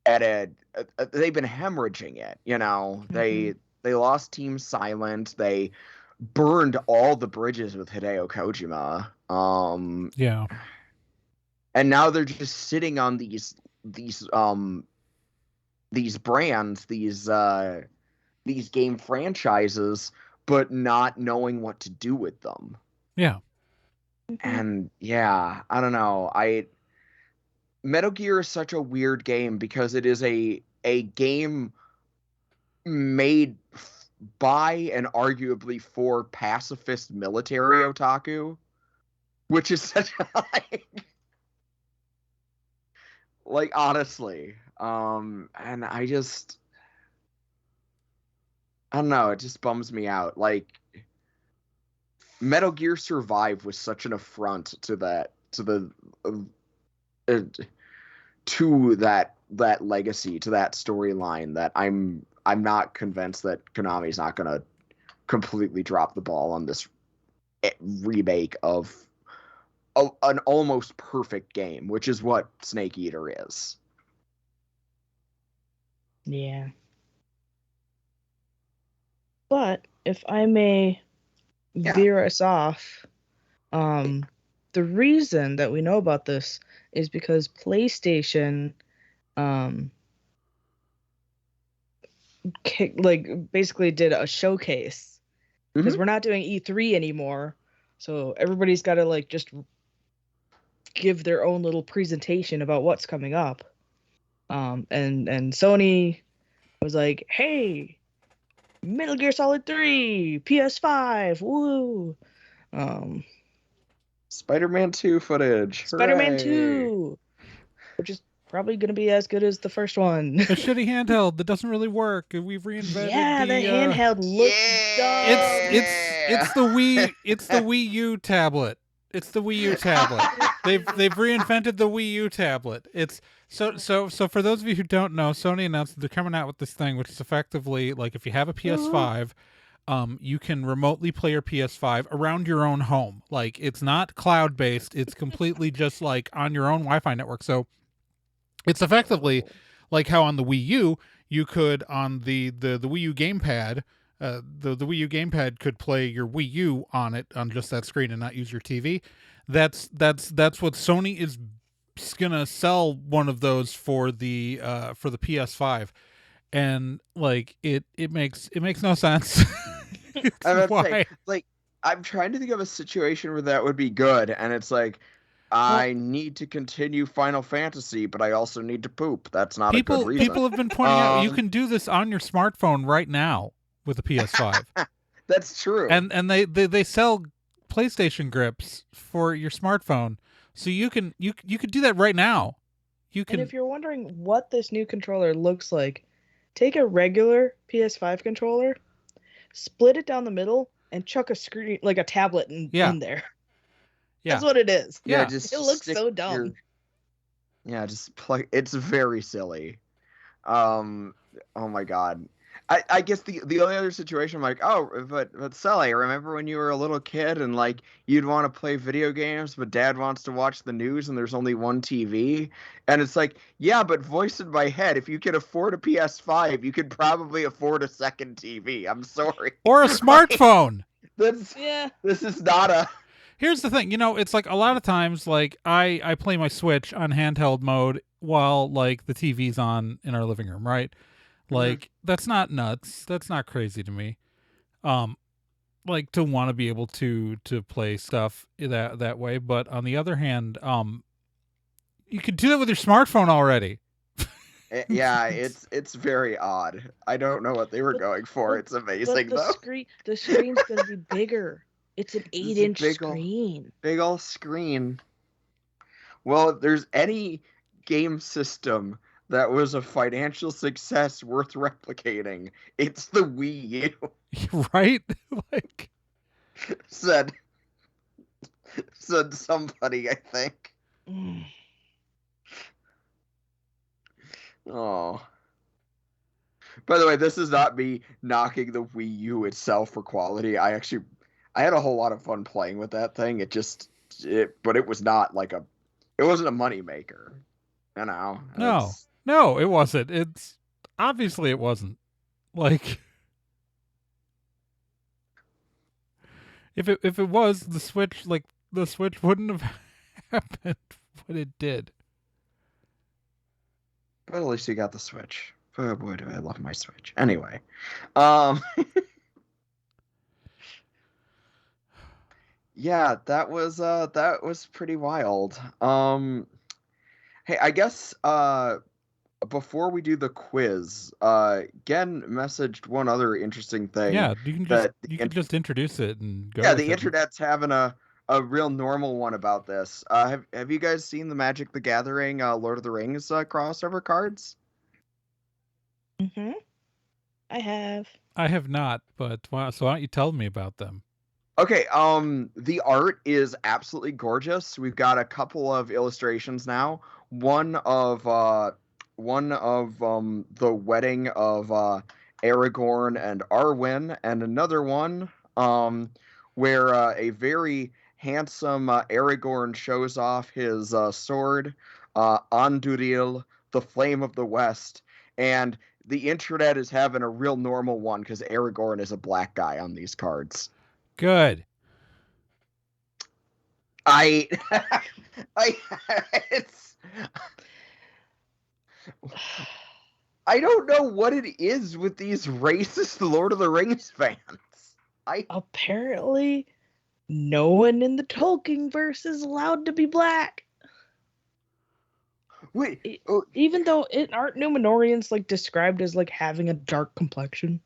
been hemorrhaging it, you know. They lost Team Silent, they burned all the bridges with Hideo Kojima. And now they're just sitting on these brands, these game franchises, but not knowing what to do with them. Yeah. And yeah, I don't know. Metal Gear is such a weird game because it is a game made by and arguably for pacifist military otaku, which is such a like honestly, and I don't know, it just bums me out. Like Metal Gear Survive was such an affront to that legacy, to that storyline, that I'm not convinced that Konami's not going to completely drop the ball on this remake of an almost perfect game, which is what Snake Eater is. Yeah. But if I may veer us off, the reason that we know about this is because PlayStation basically did a showcase, because we're not doing E3 anymore, so everybody's got to just give their own little presentation about what's coming up. And Sony was like, hey, Metal Gear Solid 3, PS5, woo! Spider-Man 2 footage. Spider-Man 2, which is probably going to be as good as the first one. A shitty handheld that doesn't really work. We've reinvented the handheld looks dumb. It's the Wii. It's the Wii U tablet. It's the Wii U tablet. They've reinvented the Wii U tablet. It's so for those of you who don't know, Sony announced that they're coming out with this thing, which is effectively like if you have a PS5, you can remotely play your PS5 around your own home. Like it's not cloud based. It's completely just like on your own Wi-Fi network. So it's effectively like how on the Wii U you could on the Wii U gamepad. The Wii U gamepad could play your Wii U on it on just that screen and not use your TV. That's what Sony is gonna sell one of those for the PS5, and like it makes no sense. Say, like I'm trying to think of a situation where that would be good, and it's like I need to continue Final Fantasy, but I also need to poop. That's not a good reason. People have been pointing out you can do this on your smartphone right now with a PS5. That's true. And they sell PlayStation grips for your smartphone, so you could do that right now. And if you're wondering what this new controller looks like, take a regular PS5 controller, split it down the middle, and chuck a screen like a tablet in there. Yeah. That's what it is. Yeah, it looks so dumb. Just play. It's very silly. Oh my god. I guess the only other situation, I'm like, but Sully, remember when you were a little kid and like you'd want to play video games, but Dad wants to watch the news and there's only one TV, and it's like, yeah, but voice in my head, if you could afford a PS5, you could probably afford a second TV. I'm sorry. Or a smartphone. This is not a. Here's the thing, it's like a lot of times, like I play my Switch on handheld mode while like the TV's on in our living room, right? Like that's not nuts. That's not crazy to me. Like to want to be able to play stuff that way. But on the other hand, you could do that with your smartphone already. Yeah, it's very odd. I don't know what they were going for. It's amazing though. The screen's gonna be bigger. It's an 8-inch screen. Big old screen. Well, if there's any game system that was a financial success worth replicating, it's the Wii U. Right? Like said somebody, I think. Oh. By the way, this is not me knocking the Wii U itself for quality. I had a whole lot of fun playing with that thing. But it was not like it wasn't a money maker. No, it wasn't. It's obviously it wasn't. Like if it was, the Switch wouldn't have happened what it did. But at least you got the Switch. Oh boy, do I love my Switch. Anyway, yeah, that was pretty wild. Hey, I guess before we do the quiz, Gen messaged one other interesting thing. Yeah, that you can just introduce it and go yeah, with the it. internet's having a real normal one about this. Have you guys seen the Magic the Gathering Lord of the Rings crossover cards? Mm-hmm. I have. I have not, but so why don't you tell me about them? Okay, the art is absolutely gorgeous. We've got a couple of illustrations now. One of the wedding of Aragorn and Arwen, and another one where a very handsome Aragorn shows off his sword, Anduril, the Flame of the West, and the internet is having a real normal one because Aragorn is a black guy on these cards. Good. I, it's, I don't know what it is with these racist Lord of the Rings fans. Apparently, no one in the Tolkien verse is allowed to be black. Wait, even though aren't Numenorians like described as like having a dark complexion?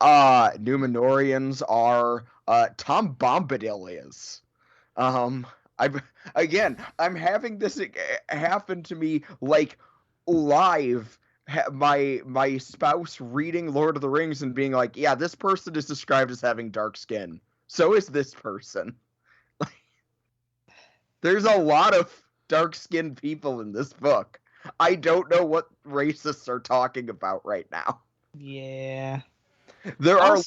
Numenorians are. Tom Bombadil is. I'm having this happen to me like live. My spouse reading Lord of the Rings and being like, yeah, this person is described as having dark skin. So is this person. There's a lot of dark-skinned people in this book. I don't know what racists are talking about right now. Yeah. There are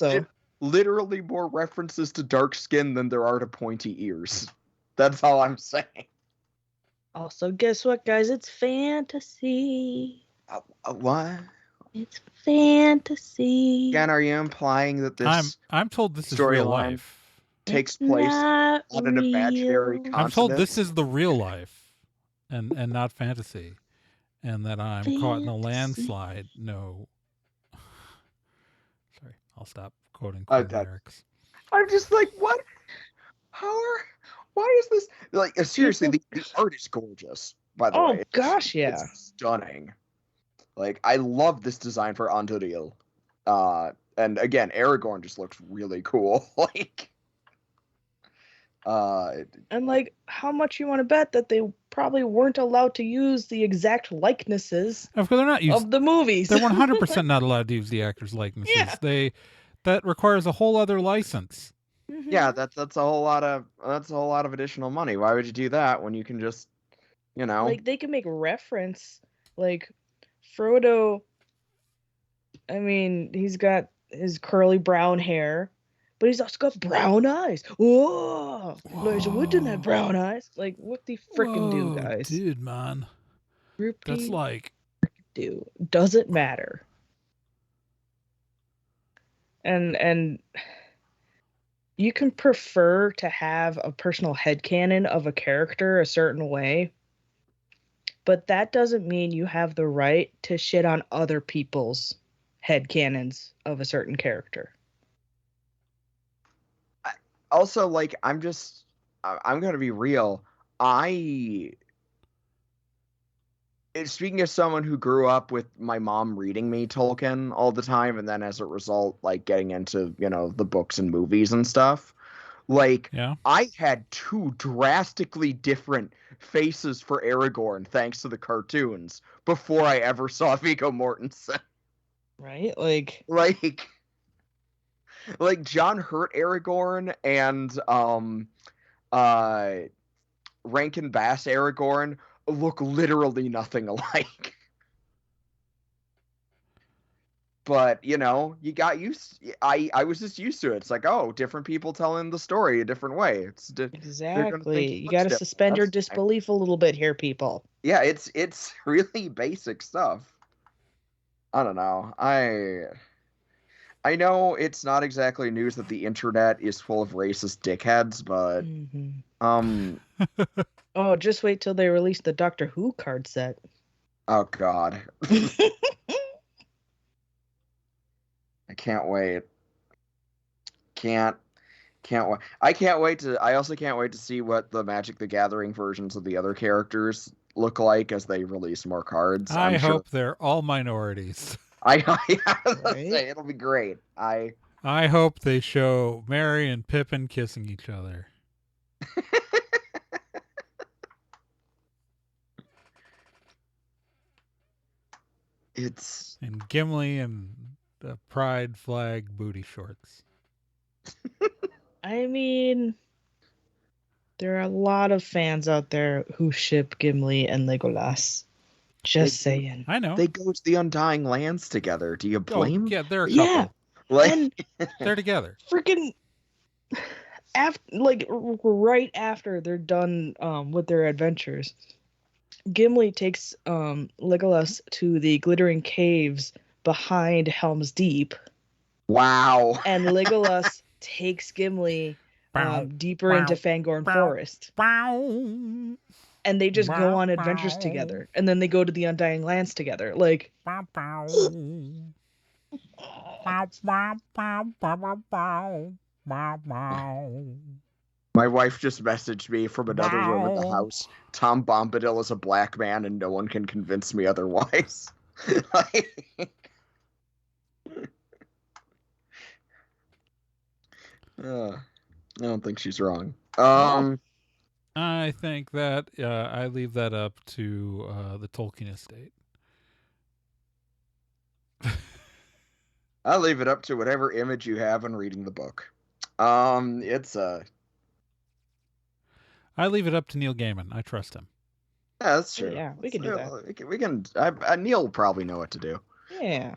literally more references to dark skin than there are to pointy ears. That's all I'm saying. Also, guess what, guys? It's fantasy. What? It's fantasy. Again, are you implying that this I'm told this is real life. Takes place on an imaginary continent? I'm told this is the real life and not fantasy. And that I'm caught in a landslide. No. Sorry, I'll stop quoting lyrics. I'm just like, what? Why is this? Like, seriously, the art is gorgeous, by the way. Oh, gosh, yeah. It's stunning. Like, I love this design for Anduril. And again, Aragorn just looks really cool. Like, and like, how much you want to bet that they probably weren't allowed to use the exact likenesses of course, they're not of the movies. They're 100% not allowed to use the actors' likenesses. Yeah. That requires a whole other license. Mm-hmm. Yeah, that's a whole lot of additional money. Why would you do that when you can just, like they can make reference, like Frodo. I mean, he's got his curly brown hair, but he's also got brown eyes. Whoa! Elijah Wood didn't have brown eyes. Like, what the frickin' do, guys? Dude, man. That's like... Doesn't matter. And you can prefer to have a personal headcanon of a character a certain way, but that doesn't mean you have the right to shit on other people's headcanons of a certain character. Also, like, I'm gonna be real. Speaking as someone who grew up with my mom reading me Tolkien all the time, and then as a result, like, getting into, the books and movies and stuff, like, yeah. I had two drastically different faces for Aragorn thanks to the cartoons before I ever saw Viggo Mortensen. Right? Like John Hurt Aragorn and Rankin Bass Aragorn look literally nothing alike. But, you got used... I was just used to it. It's like, oh, different people telling the story a different way. It's exactly. You got to suspend your disbelief a little bit here, people. Yeah, it's really basic stuff. I don't know. I know it's not exactly news that the internet is full of racist dickheads, but oh, just wait till they release the Doctor Who card set. Oh God. I can't wait. Can't wait. I also can't wait to see what the Magic the Gathering versions of the other characters look like as they release more cards. I hope they're all minorities. I say it'll be great. I hope they show Merry and Pippin kissing each other. And Gimli and the pride flag booty shorts. I mean, there are a lot of fans out there who ship Gimli and Legolas. Just saying. I know. They go to the Undying Lands together. Do you blame? Yeah, they're a couple. Yeah. And they're together. Freaking right after they're done with their adventures, Gimli takes Legolas to the glittering caves behind Helm's Deep. Wow. And Legolas takes Gimli deeper into Fangorn Forest. And they just go on adventures together. And then they go to the Undying Lands together. Like... My wife just messaged me from another room in the house. Tom Bombadil is a black man and no one can convince me otherwise. I don't think she's wrong. I think that I leave that up to the Tolkien estate. I'll leave it up to whatever image you have when reading the book. I leave it up to Neil Gaiman. I trust him. Yeah, that's true. Yeah, we can do that. We can. Neil will probably know what to do. Yeah.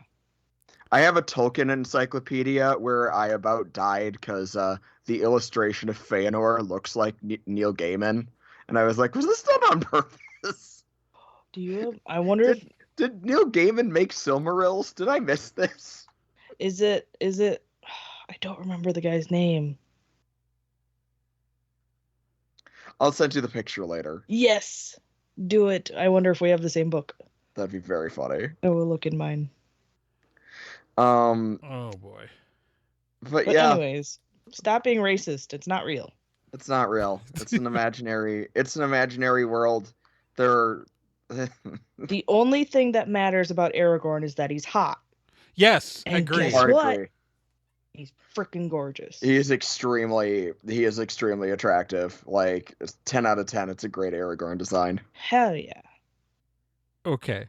I have a Tolkien encyclopedia where I about died because the illustration of Feanor looks like Neil Gaiman, and I was like, was this done on purpose? Do you? I wonder did Neil Gaiman make Silmarils? Did I miss this? Is it? I don't remember the guy's name. I'll send you the picture later. Yes, do it. I wonder if we have the same book. That'd be very funny. I will look in mine. Oh boy. But yeah. Anyways, stop being racist. It's not real. It's not real. It's an imaginary. It's an imaginary world. The only thing that matters about Aragorn is that he's hot. Yes, and agree. Guess what? He's freaking gorgeous. He is extremely attractive. Like 10 out of 10. It's a great Aragorn design. Hell yeah. Okay.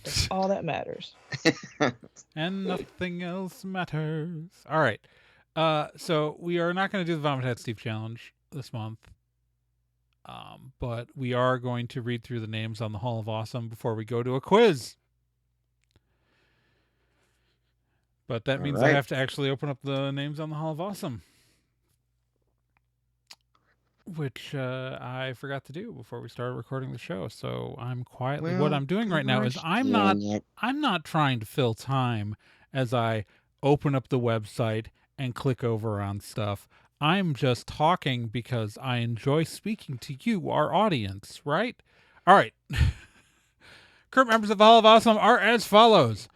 That's all that matters. And nothing else matters. All right. So we are not going to do the Vomit Hat Steve Challenge this month. But we are going to read through the names on the Hall of Awesome before we go to a quiz. But that means I have to actually open up the names on the Hall of Awesome, which I forgot to do before we started recording the show. So I'm quietly. What I'm doing right now is I'm not trying to fill time as I open up the website and click over on stuff. I'm just talking because I enjoy speaking to you, our audience. Right? All right. Current members of the Hall of Awesome are as follows.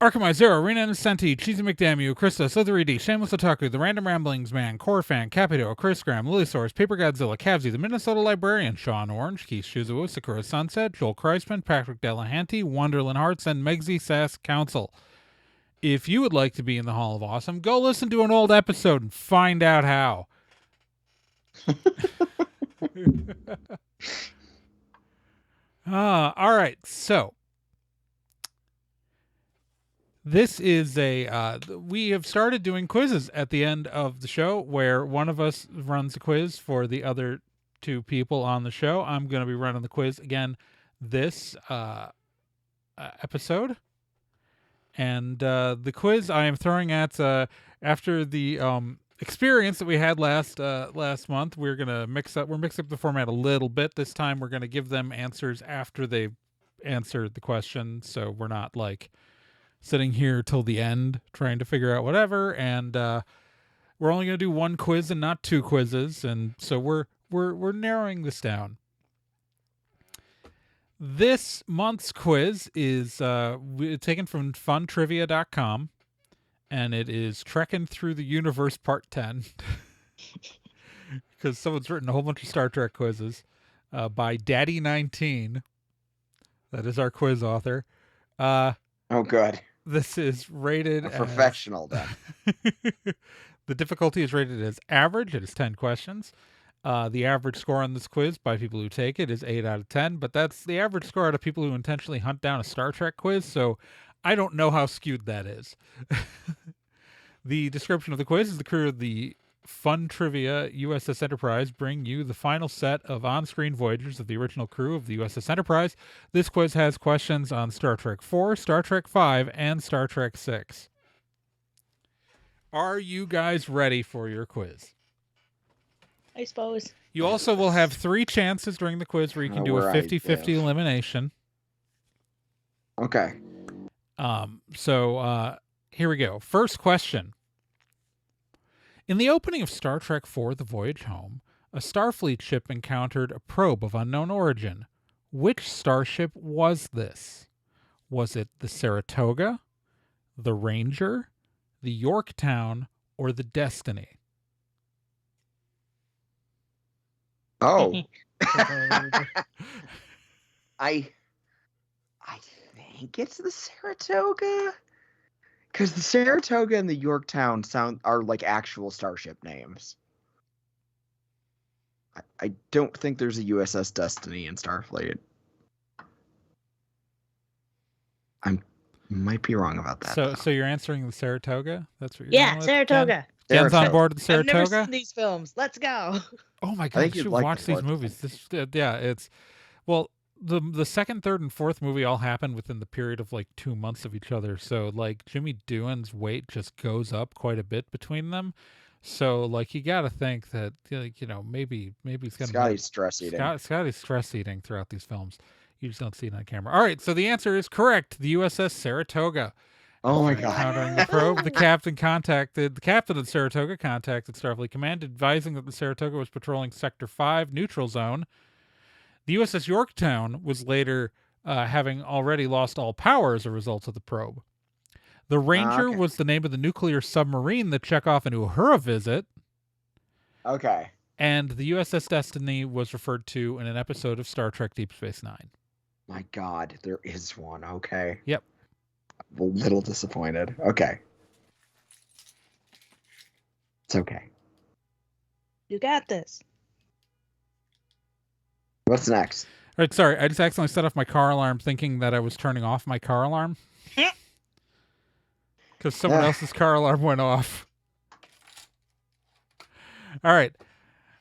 Arkham Zero, Rena Innocenti, Cheesy McDamu, Krista, Slithery Shameless Otaku, The Random Ramblings Man, Core Fan, Capito, Chris Graham, Lily Paper Godzilla, Cavsy, The Minnesota Librarian, Sean Orange, Keith Shuzo, Sakura Sunset, Joel Kreisman, Patrick Delahanty, Wonderland Hearts, and Megsy Sass Council. If you would like to be in the Hall of Awesome, go listen to an old episode and find out how. All right, so this is we have started doing quizzes at the end of the show where one of us runs a quiz for the other two people on the show. I'm going to be running the quiz again this episode. And the quiz I am throwing at after the experience that we had last month, we're mixing up the format a little bit. This time we're going to give them answers after they've answered the question, so we're not like sitting here till the end trying to figure out whatever. And we're only going to do one quiz and not two quizzes, and so we're narrowing this down. This month's quiz is taken from funtrivia.com, and it is Trekking Through the Universe Part 10, because someone's written a whole bunch of Star Trek quizzes by Daddy19. That is our quiz author. Oh, good. This is rated A professional, then. The difficulty is rated as average. It is 10 questions. The average score on this quiz by people who take it is 8 out of 10, but that's the average score out of people who intentionally hunt down a Star Trek quiz, so I don't know how skewed that is. The description of the quiz is the crew of the Fun Trivia USS Enterprise bring you the final set of on-screen voyagers of the original crew of the USS Enterprise. This quiz has questions on Star Trek 4, Star Trek 5, and Star Trek 6. Are you guys ready for your quiz? I suppose. You also will have 3 chances during the quiz where you can do a 50-50 elimination. Okay. So here we go. First question. In the opening of Star Trek IV, The Voyage Home, a Starfleet ship encountered a probe of unknown origin. Which starship was this? Was it the Saratoga, the Ranger, the Yorktown, or the Destiny? Oh. I think it's the Saratoga. Because the Saratoga and the Yorktown are like actual starship names. I don't think there's a USS Destiny in Starfleet. I might be wrong about that. So you're answering the Saratoga? That's what you're going with? Saratoga. Ken's on board with the Saratoga? I've never seen these films. Let's go. Oh my god, you should watch these movies. The second, third, and fourth movie all happened within the period of like 2 months of each other. So like Jimmy Doohan's weight just goes up quite a bit between them. So like you got to think that maybe he's gonna. Scotty's stress eating. Scotty's stress eating throughout these films. You just don't see it on camera. All right, so the answer is correct. The USS Saratoga. Oh my god! Encountering the probe, the captain of the Saratoga contacted Starfleet Command, advising that the Saratoga was patrolling Sector 5 neutral zone. The USS Yorktown was later having already lost all power as a result of the probe. The Ranger was the name of the nuclear submarine that Chekhov and Uhura visit. Okay. And the USS Destiny was referred to in an episode of Star Trek Deep Space Nine. My god, there is one. Okay. Yep. I'm a little disappointed. Okay. It's okay. You got this. What's next? All right, sorry. I just accidentally set off my car alarm thinking that I was turning off my car alarm. Because someone else's car alarm went off. All right.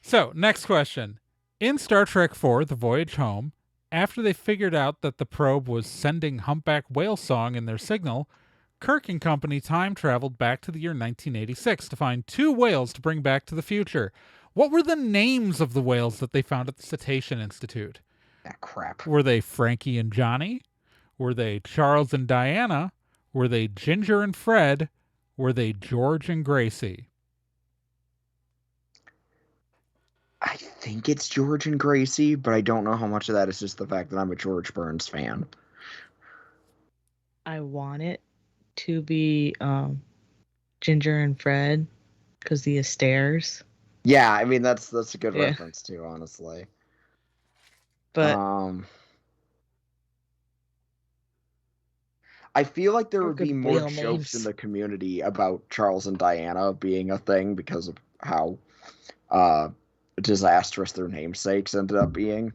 So, next question. In Star Trek IV, The Voyage Home, after they figured out that the probe was sending humpback whale song in their signal, Kirk and company time traveled back to the year 1986 to find 2 whales to bring back to the future. What were the names of the whales that they found at the Cetacean Institute? That crap. Were they Frankie and Johnny? Were they Charles and Diana? Were they Ginger and Fred? Were they George and Gracie? I think it's George and Gracie, but I don't know how much of that is just the fact that I'm a George Burns fan. I want it to be Ginger and Fred because the Astairs. Yeah, I mean that's a good reference too, honestly. But I feel like there would be more jokes in the community about Charles and Diana being a thing because of how disastrous their namesakes ended up being.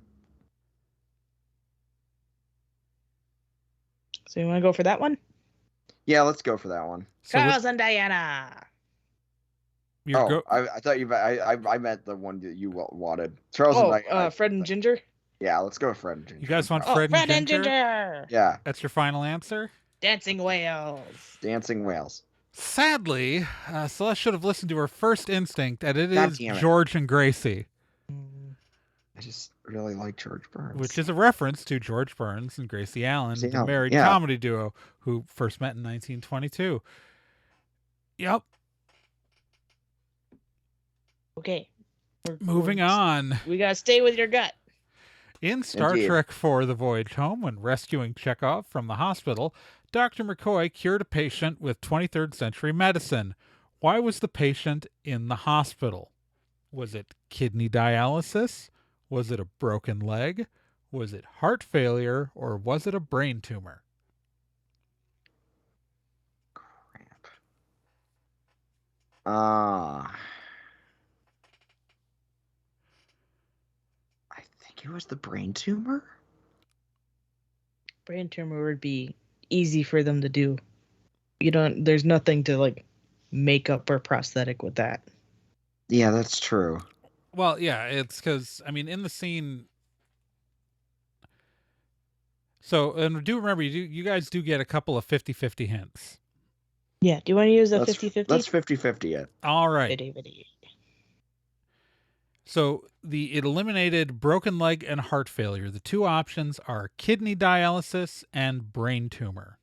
So you want to go for that one? Yeah, let's go for that one. Charles and Diana. I thought I meant the one that you wanted. Charles and Diana. Fred and Ginger? Yeah, let's go with Fred and Ginger. You guys want Fred and Ginger? Yeah. That's your final answer? Dancing whales. Dancing whales. Sadly, Celeste should have listened to her first instinct, and it is George and Gracie. I just really like George Burns. Which is a reference to George Burns and Gracie Allen, the married comedy duo who first met in 1922. Yep. Okay. Moving on. We got to stay with your gut. In Star Trek IV, The Voyage Home, when rescuing Chekhov from the hospital, Dr. McCoy cured a patient with 23rd century medicine. Why was the patient in the hospital? Was it kidney dialysis? Was it a broken leg? Was it heart failure or was it a brain tumor? Crap. I think it was the brain tumor. Brain tumor would be easy for them to do. There's nothing to like makeup or prosthetic with that. Yeah, that's true. Well, yeah, it's because, in the scene... So, and do remember, you guys do get a couple of 50-50 hints. Yeah, do you want to use a 50-50? Let's 50-50 it. All right. So, it eliminated broken leg and heart failure. The two options are kidney dialysis and brain tumor.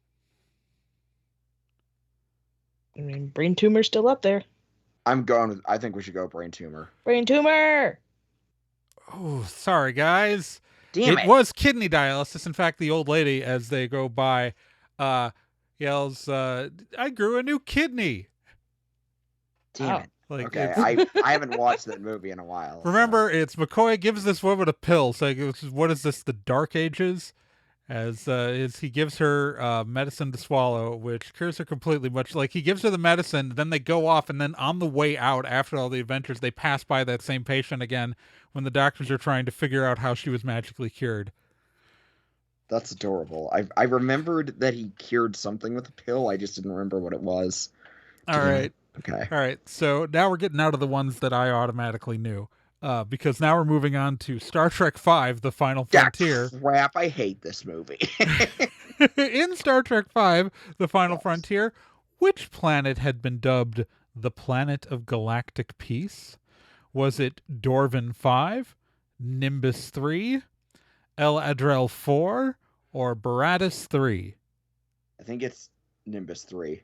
Brain tumor's still up there. I think we should go brain tumor. Brain tumor! Oh, sorry, guys. Damn it. It was kidney dialysis. In fact, the old lady, as they go by, yells, I grew a new kidney. Damn it. Like, okay, I haven't watched that movie in a while. Remember, it's McCoy gives this woman a pill. So what is this, the Dark Ages? As he gives her medicine to swallow, which cures her completely. Much like he gives her the medicine, then they go off, and then on the way out, after all the adventures, they pass by that same patient again when the doctors are trying to figure out how she was magically cured. That's adorable. I remembered that he cured something with a pill. I just didn't remember what it was. All right. Okay. All right. So now we're getting out of the ones that I automatically knew. Because now we're moving on to Star Trek V, The Final Frontier. Crap, I hate this movie. In Star Trek V, The Final Frontier, which planet had been dubbed the Planet of Galactic Peace? Was it Dorvan 5, Nimbus 3, El Adrel 4, or Baratus 3? I think it's Nimbus 3.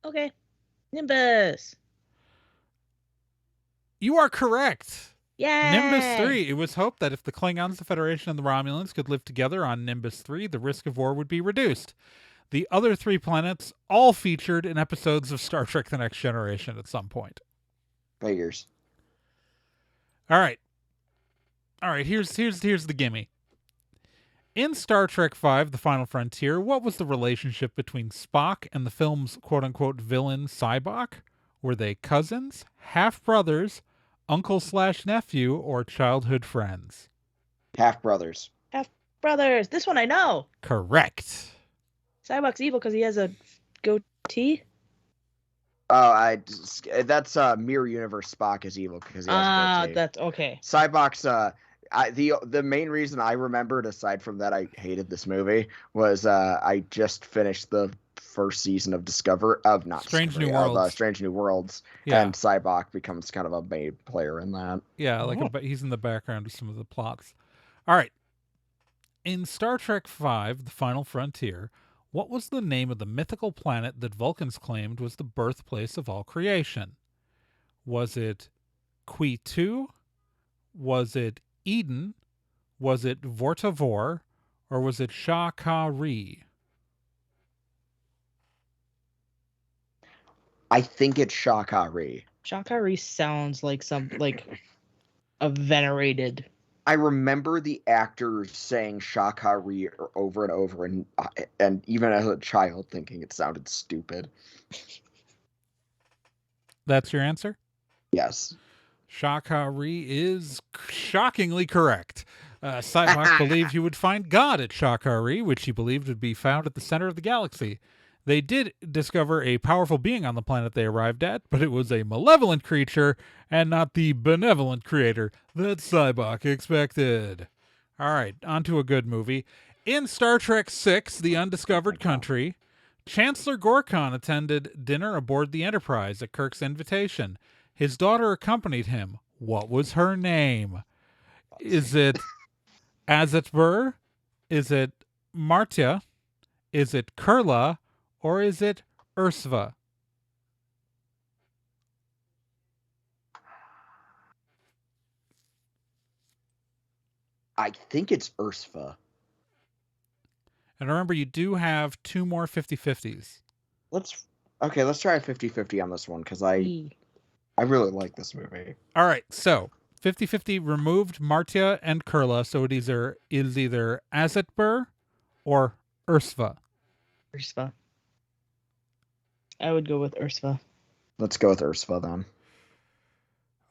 Okay. Nimbus. You are correct. Yay! Nimbus 3. It was hoped that if the Klingons, the Federation, and the Romulans could live together on Nimbus 3, the risk of war would be reduced. The other three planets all featured in episodes of Star Trek The Next Generation at some point. Figures. All right. Here's the gimme. In Star Trek V, The Final Frontier, what was the relationship between Spock and the film's quote-unquote villain, Sybok? Were they cousins, half-brothers, uncle/nephew, or childhood friends? Half-brothers. Half-brothers. This one I know. Correct. Sybok's evil because he has a goatee. Oh, that's Mirror Universe Spock is evil because he has a goatee. That's okay. Cybok's the main reason I remembered, aside from that I hated this movie, was I just finished the first season of Strange New Worlds, yeah. And Cybok becomes kind of a main player in that. Yeah, he's in the background of some of the plots. All right. In Star Trek V, The Final Frontier, what was the name of the mythical planet that Vulcans claimed was the birthplace of all creation? Was it Qui-2? Was it Eden? Was it Vortavor? Or was it Sha-Ka-Ri? I think it's Sha-Ka-Ri. Sha-Ka-Ri sounds like a venerated. I remember the actors saying Sha-Ka-Ri over and over, and even as a child thinking it sounded stupid. That's your answer? Yes. Sha-Ka-Ri is shockingly correct. Sybok believed he would find God at Sha-Ka-Ri, which he believed would be found at the center of the galaxy. They did discover a powerful being on the planet they arrived at, but it was a malevolent creature and not the benevolent creator that Sybok expected. All right, on to a good movie. In Star Trek VI, The Undiscovered Country, Chancellor Gorkon attended dinner aboard the Enterprise at Kirk's invitation. His daughter accompanied him. What was her name? Is it Azet Burr? Is it Martia? Is it Kurla? Or is it Ursva? I think it's Ursva. And remember, you do have two more 50-50s. Let's try a 50-50 on this one, because I really like this movie. All right, so 50-50 removed Martia and Kurla, so it is either Azatbur or Ursva. Ursva. I would go with Ursva. Let's go with Ursva then.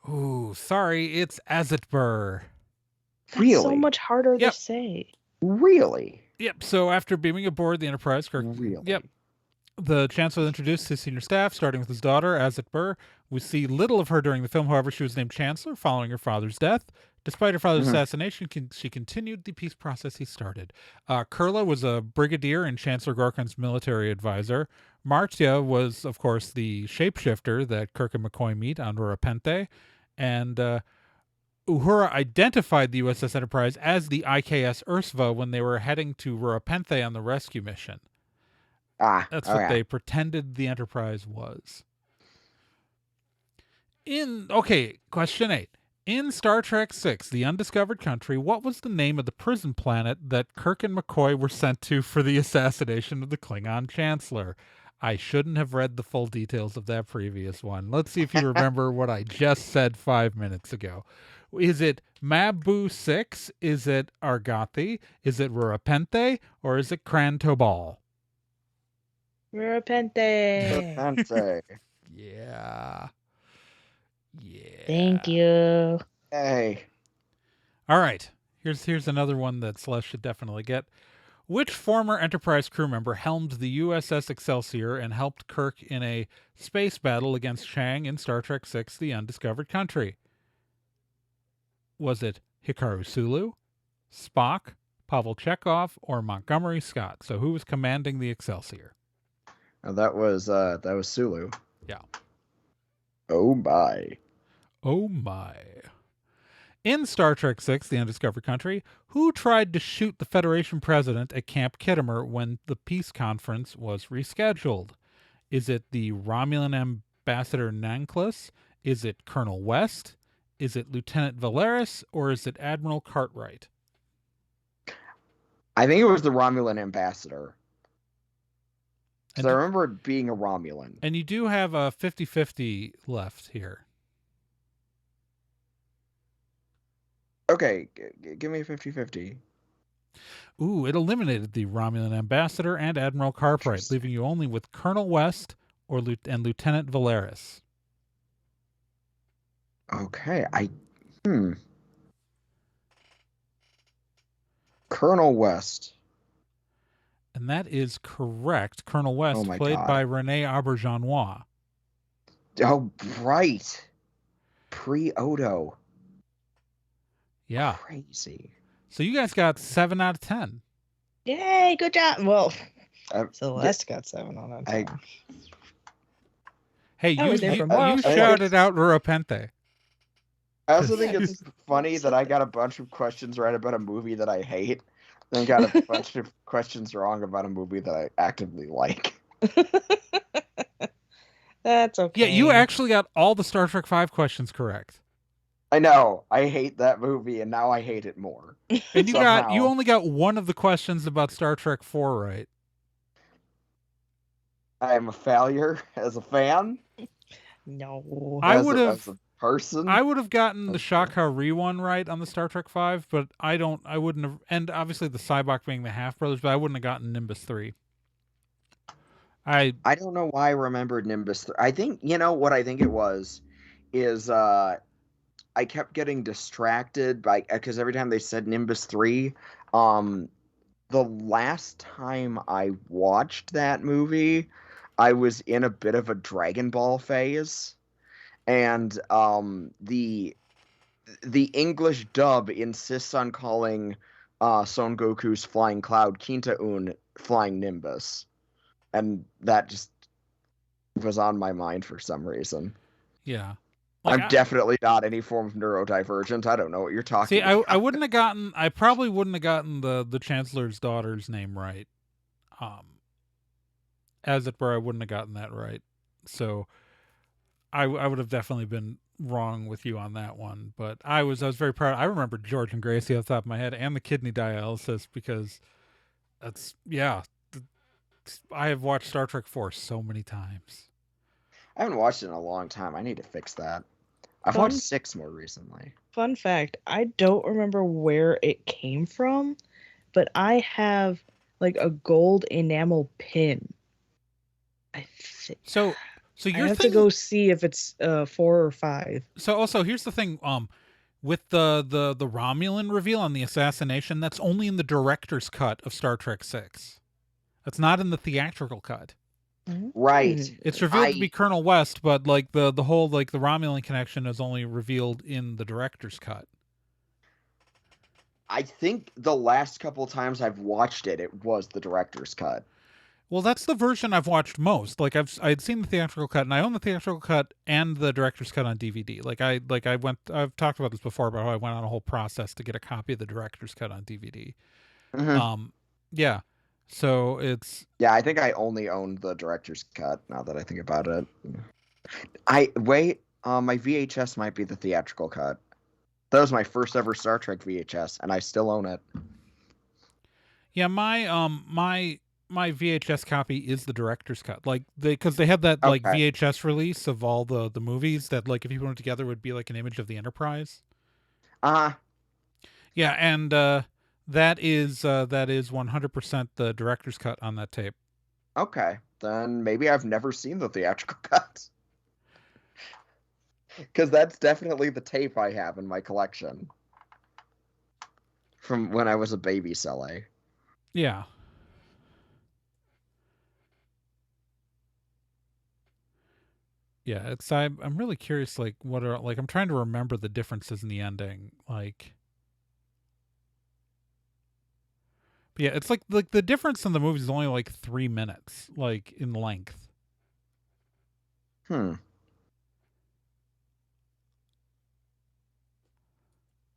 Ooh, sorry, it's Azatbur. Really? That's so much harder to say. Really? Yep. So after beaming aboard the Enterprise, Kirk. Really? Yep. The Chancellor introduced his senior staff, starting with his daughter, Azatbur. We see little of her during the film. However, she was named Chancellor following her father's death. Despite her father's assassination, she continued the peace process he started. Kurla was a brigadier and Chancellor Gorkon's military advisor. Martia was, of course, the shapeshifter that Kirk and McCoy meet on Rurapente. And Uhura identified the USS Enterprise as the IKS Ursva when they were heading to Rurapente on the rescue mission. That's what they pretended the Enterprise was. Question 8. In Star Trek VI, The Undiscovered Country, what was the name of the prison planet that Kirk and McCoy were sent to for the assassination of the Klingon Chancellor? I shouldn't have read the full details of that previous one. Let's see if you remember what I just said 5 minutes ago. Is it Mabu 6? Is it Argati? Is it Rurapente? Or is it Krantobal? Rurapente. Yeah. Thank you. Hey. All right. Here's another one that Celeste should definitely get. Which former Enterprise crew member helmed the USS Excelsior and helped Kirk in a space battle against Chang in Star Trek VI, The Undiscovered Country? Was it Hikaru Sulu, Spock, Pavel Chekhov, or Montgomery Scott? So who was commanding the Excelsior? Oh, that was Sulu. Yeah. Oh my. Oh my. In Star Trek VI, The Undiscovered Country, who tried to shoot the Federation president at Camp Kittimer when the peace conference was rescheduled? Is it the Romulan ambassador Nanklis? Is it Colonel West? Is it Lieutenant Valeris? Or is it Admiral Cartwright? I think it was the Romulan ambassador. Because I remember it being a Romulan. And you do have a 50-50 left here. Okay, give me a 50-50. Ooh, it eliminated the Romulan ambassador and Admiral Cartwright, leaving you only with Colonel West and Lieutenant Valeris. Okay, Colonel West. And that is correct. Colonel West, played by Renee Auberjonois. Oh, right. Pre-Odo. Yeah. Crazy. So you guys got 7 out of 10. Yay, good job. Well, Celeste got 7 out of 10. Hey, you shouted out Rurapente. I also think it's funny that I got a bunch of questions right about a movie that I hate, then got a bunch of questions wrong about a movie that I actively like. That's okay. Yeah, you actually got all the Star Trek V questions correct. I know. I hate that movie, and now I hate it more. And you only got one of the questions about Star Trek IV right. I am a failure as a fan. No. I would have gotten the Shakari one right on the Star Trek V, but I wouldn't have, and obviously the Cybok being the half brothers, but I wouldn't have gotten Nimbus 3. I don't know why I remembered Nimbus 3. I think, what I think it was is I kept getting distracted because every time they said Nimbus 3, the last time I watched that movie, I was in a bit of a Dragon Ball phase, and the English dub insists on calling Son Goku's flying cloud Kinta-un flying Nimbus, and that just was on my mind for some reason. Yeah. I'm definitely not any form of neurodivergent. I don't know what you're talking about. I probably wouldn't have gotten the Chancellor's daughter's name right. As it were, I wouldn't have gotten that right. So I would have definitely been wrong with you on that one. But I was very proud. I remember George and Gracie off the top of my head, and the kidney dialysis, because I have watched Star Trek 4 so many times. I haven't watched it in a long time. I need to fix that. I've watched 6 more recently. Fun fact, I don't remember where it came from, but I have like a gold enamel pin. I think. So I have to go see if it's 4 or 5. So also here's the thing, with the Romulan reveal on the assassination, that's only in the director's cut of Star Trek 6. That's not in the theatrical cut. Right. It's revealed to be Colonel West, but like the whole like the Romulan connection is only revealed in the director's cut. I think the last couple times I've watched it, it was the director's cut. Well, that's the version I've watched most. I'd seen the theatrical cut, and I own the theatrical cut and the director's cut on DVD. I've talked about this before about how I went on a whole process to get a copy of the director's cut on DVD. Mm-hmm. Yeah. So it's... Yeah, I think I only owned the director's cut, now that I think about it. My VHS might be the theatrical cut. That was my first ever Star Trek VHS, and I still own it. Yeah, my VHS copy is the director's cut. Like, because they had that like VHS release of all the movies that, like, if you put them together would be like an image of the Enterprise. Yeah, and that is 100% the director's cut on that tape. Okay, then maybe I've never seen the theatrical cut. Because that's definitely the tape I have in my collection. From when I was a baby Sele. Yeah. Yeah, I'm really curious, like, what are, like, I'm trying to remember the differences in the ending, like... But yeah, it's like the difference in the movies is only like 3 minutes, like, in length.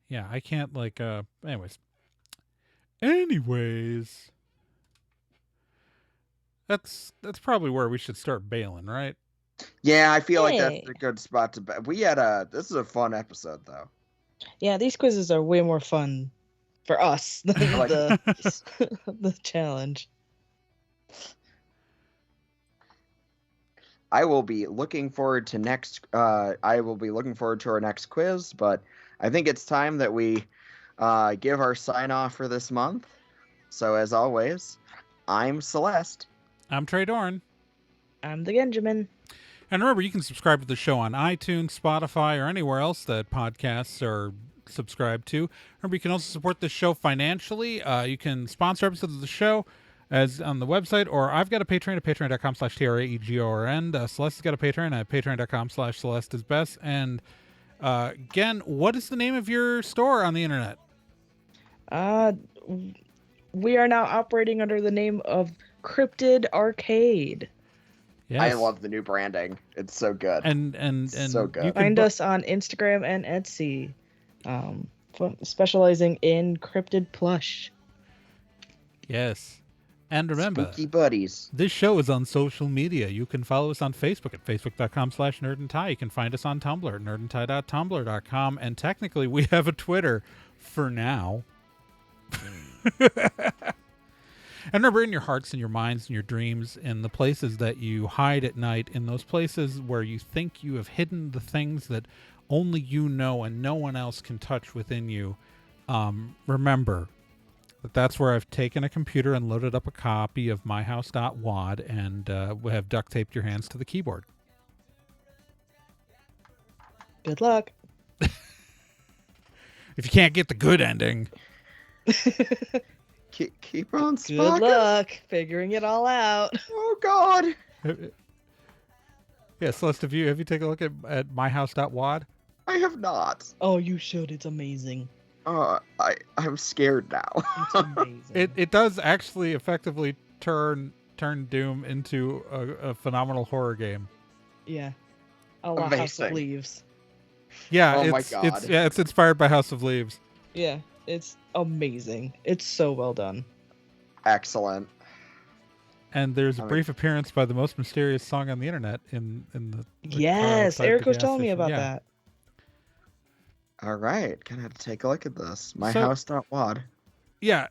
Yeah, I can't, like, anyways. That's probably where we should start bailing, right? Yeah, I feel like that's a good spot to bail. This is a fun episode, though. Yeah, these quizzes are way more fun for us than the challenge. I will be looking forward to our next quiz, but I think it's time that we give our sign off for this month. So as always, I'm Celeste. I'm Trey Dorn. I'm the Genjamin. And remember, you can subscribe to the show on iTunes, Spotify, or anywhere else that podcasts are subscribed to. Remember, you can also support the show financially. You can sponsor episodes of the show as on the website, or I've got a Patreon at patreon.com/TRAEGORN. Celeste's got a Patreon at patreon.com/CelesteIsBest. And Gen, what is the name of your store on the internet? We are now operating under the name of Cryptid Arcade. Yes. I love the new branding. It's so good. And so good. You can find us on Instagram and Etsy, specializing in cryptid plush. Yes. And remember, Spooky buddies. This show is on social media. You can follow us on Facebook at facebook.com/nerdandtie. You can find us on Tumblr at nerdandtie.tumblr.com. And technically, we have a Twitter for now. And remember, in your hearts and your minds and your dreams, in the places that you hide at night, in those places where you think you have hidden the things that only you know and no one else can touch within you, remember that's where I've taken a computer and loaded up a copy of myhouse.wad and have duct taped your hands to the keyboard. Good luck. If you can't get the good ending... Keep on Spock. Good luck figuring it all out. Oh, God. Yeah, Celeste, have you taken a look at myhouse.wad? I have not. Oh, you should. It's amazing. I'm scared now. It's amazing. It does actually effectively turn Doom into a phenomenal horror game. Yeah. A la House of Leaves. Yeah, oh my God. It's inspired by House of Leaves. Yeah. It's amazing. It's so well done. Excellent. And there's a brief appearance by the most mysterious song on the internet in the yes, Eric was telling me about that. All right, gonna have to take a look at this. Myhouse.wad. Yeah.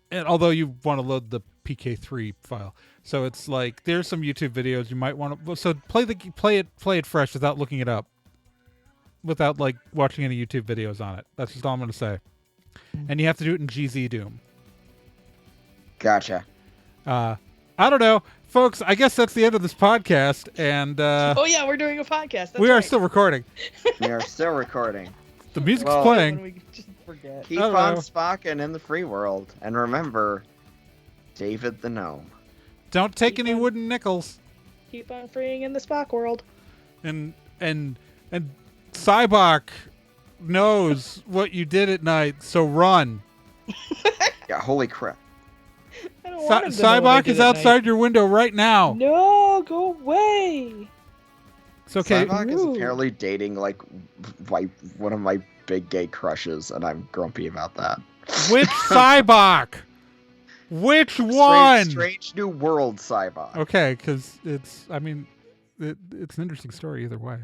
And although you want to load the PK3 file, So it's like there's some YouTube videos you might want to. So play it fresh without looking it up, without like watching any YouTube videos on it. That's just all I'm gonna say. And you have to do it in GZ Doom. Gotcha. I don't know, folks. I guess that's the end of this podcast. And oh yeah, we're doing a podcast. That's we are right. still recording. We are still recording. The music's Well, playing. We just forget. Keep I don't on know. spocking in the free world, and remember, David the Gnome. Don't take any wooden nickels. Keep on freeing in the Spock world. And Cybok knows what you did at night, so run. Yeah, holy crap. I don't want him to know what I Cybok did is at outside night. your window right now. No, go away. It's okay. Cybok is Ooh. apparently dating like one of my big gay crushes, and I'm grumpy about that. Which Cybok? Which one? Strange New World Cybok. Okay, because it's an interesting story either way.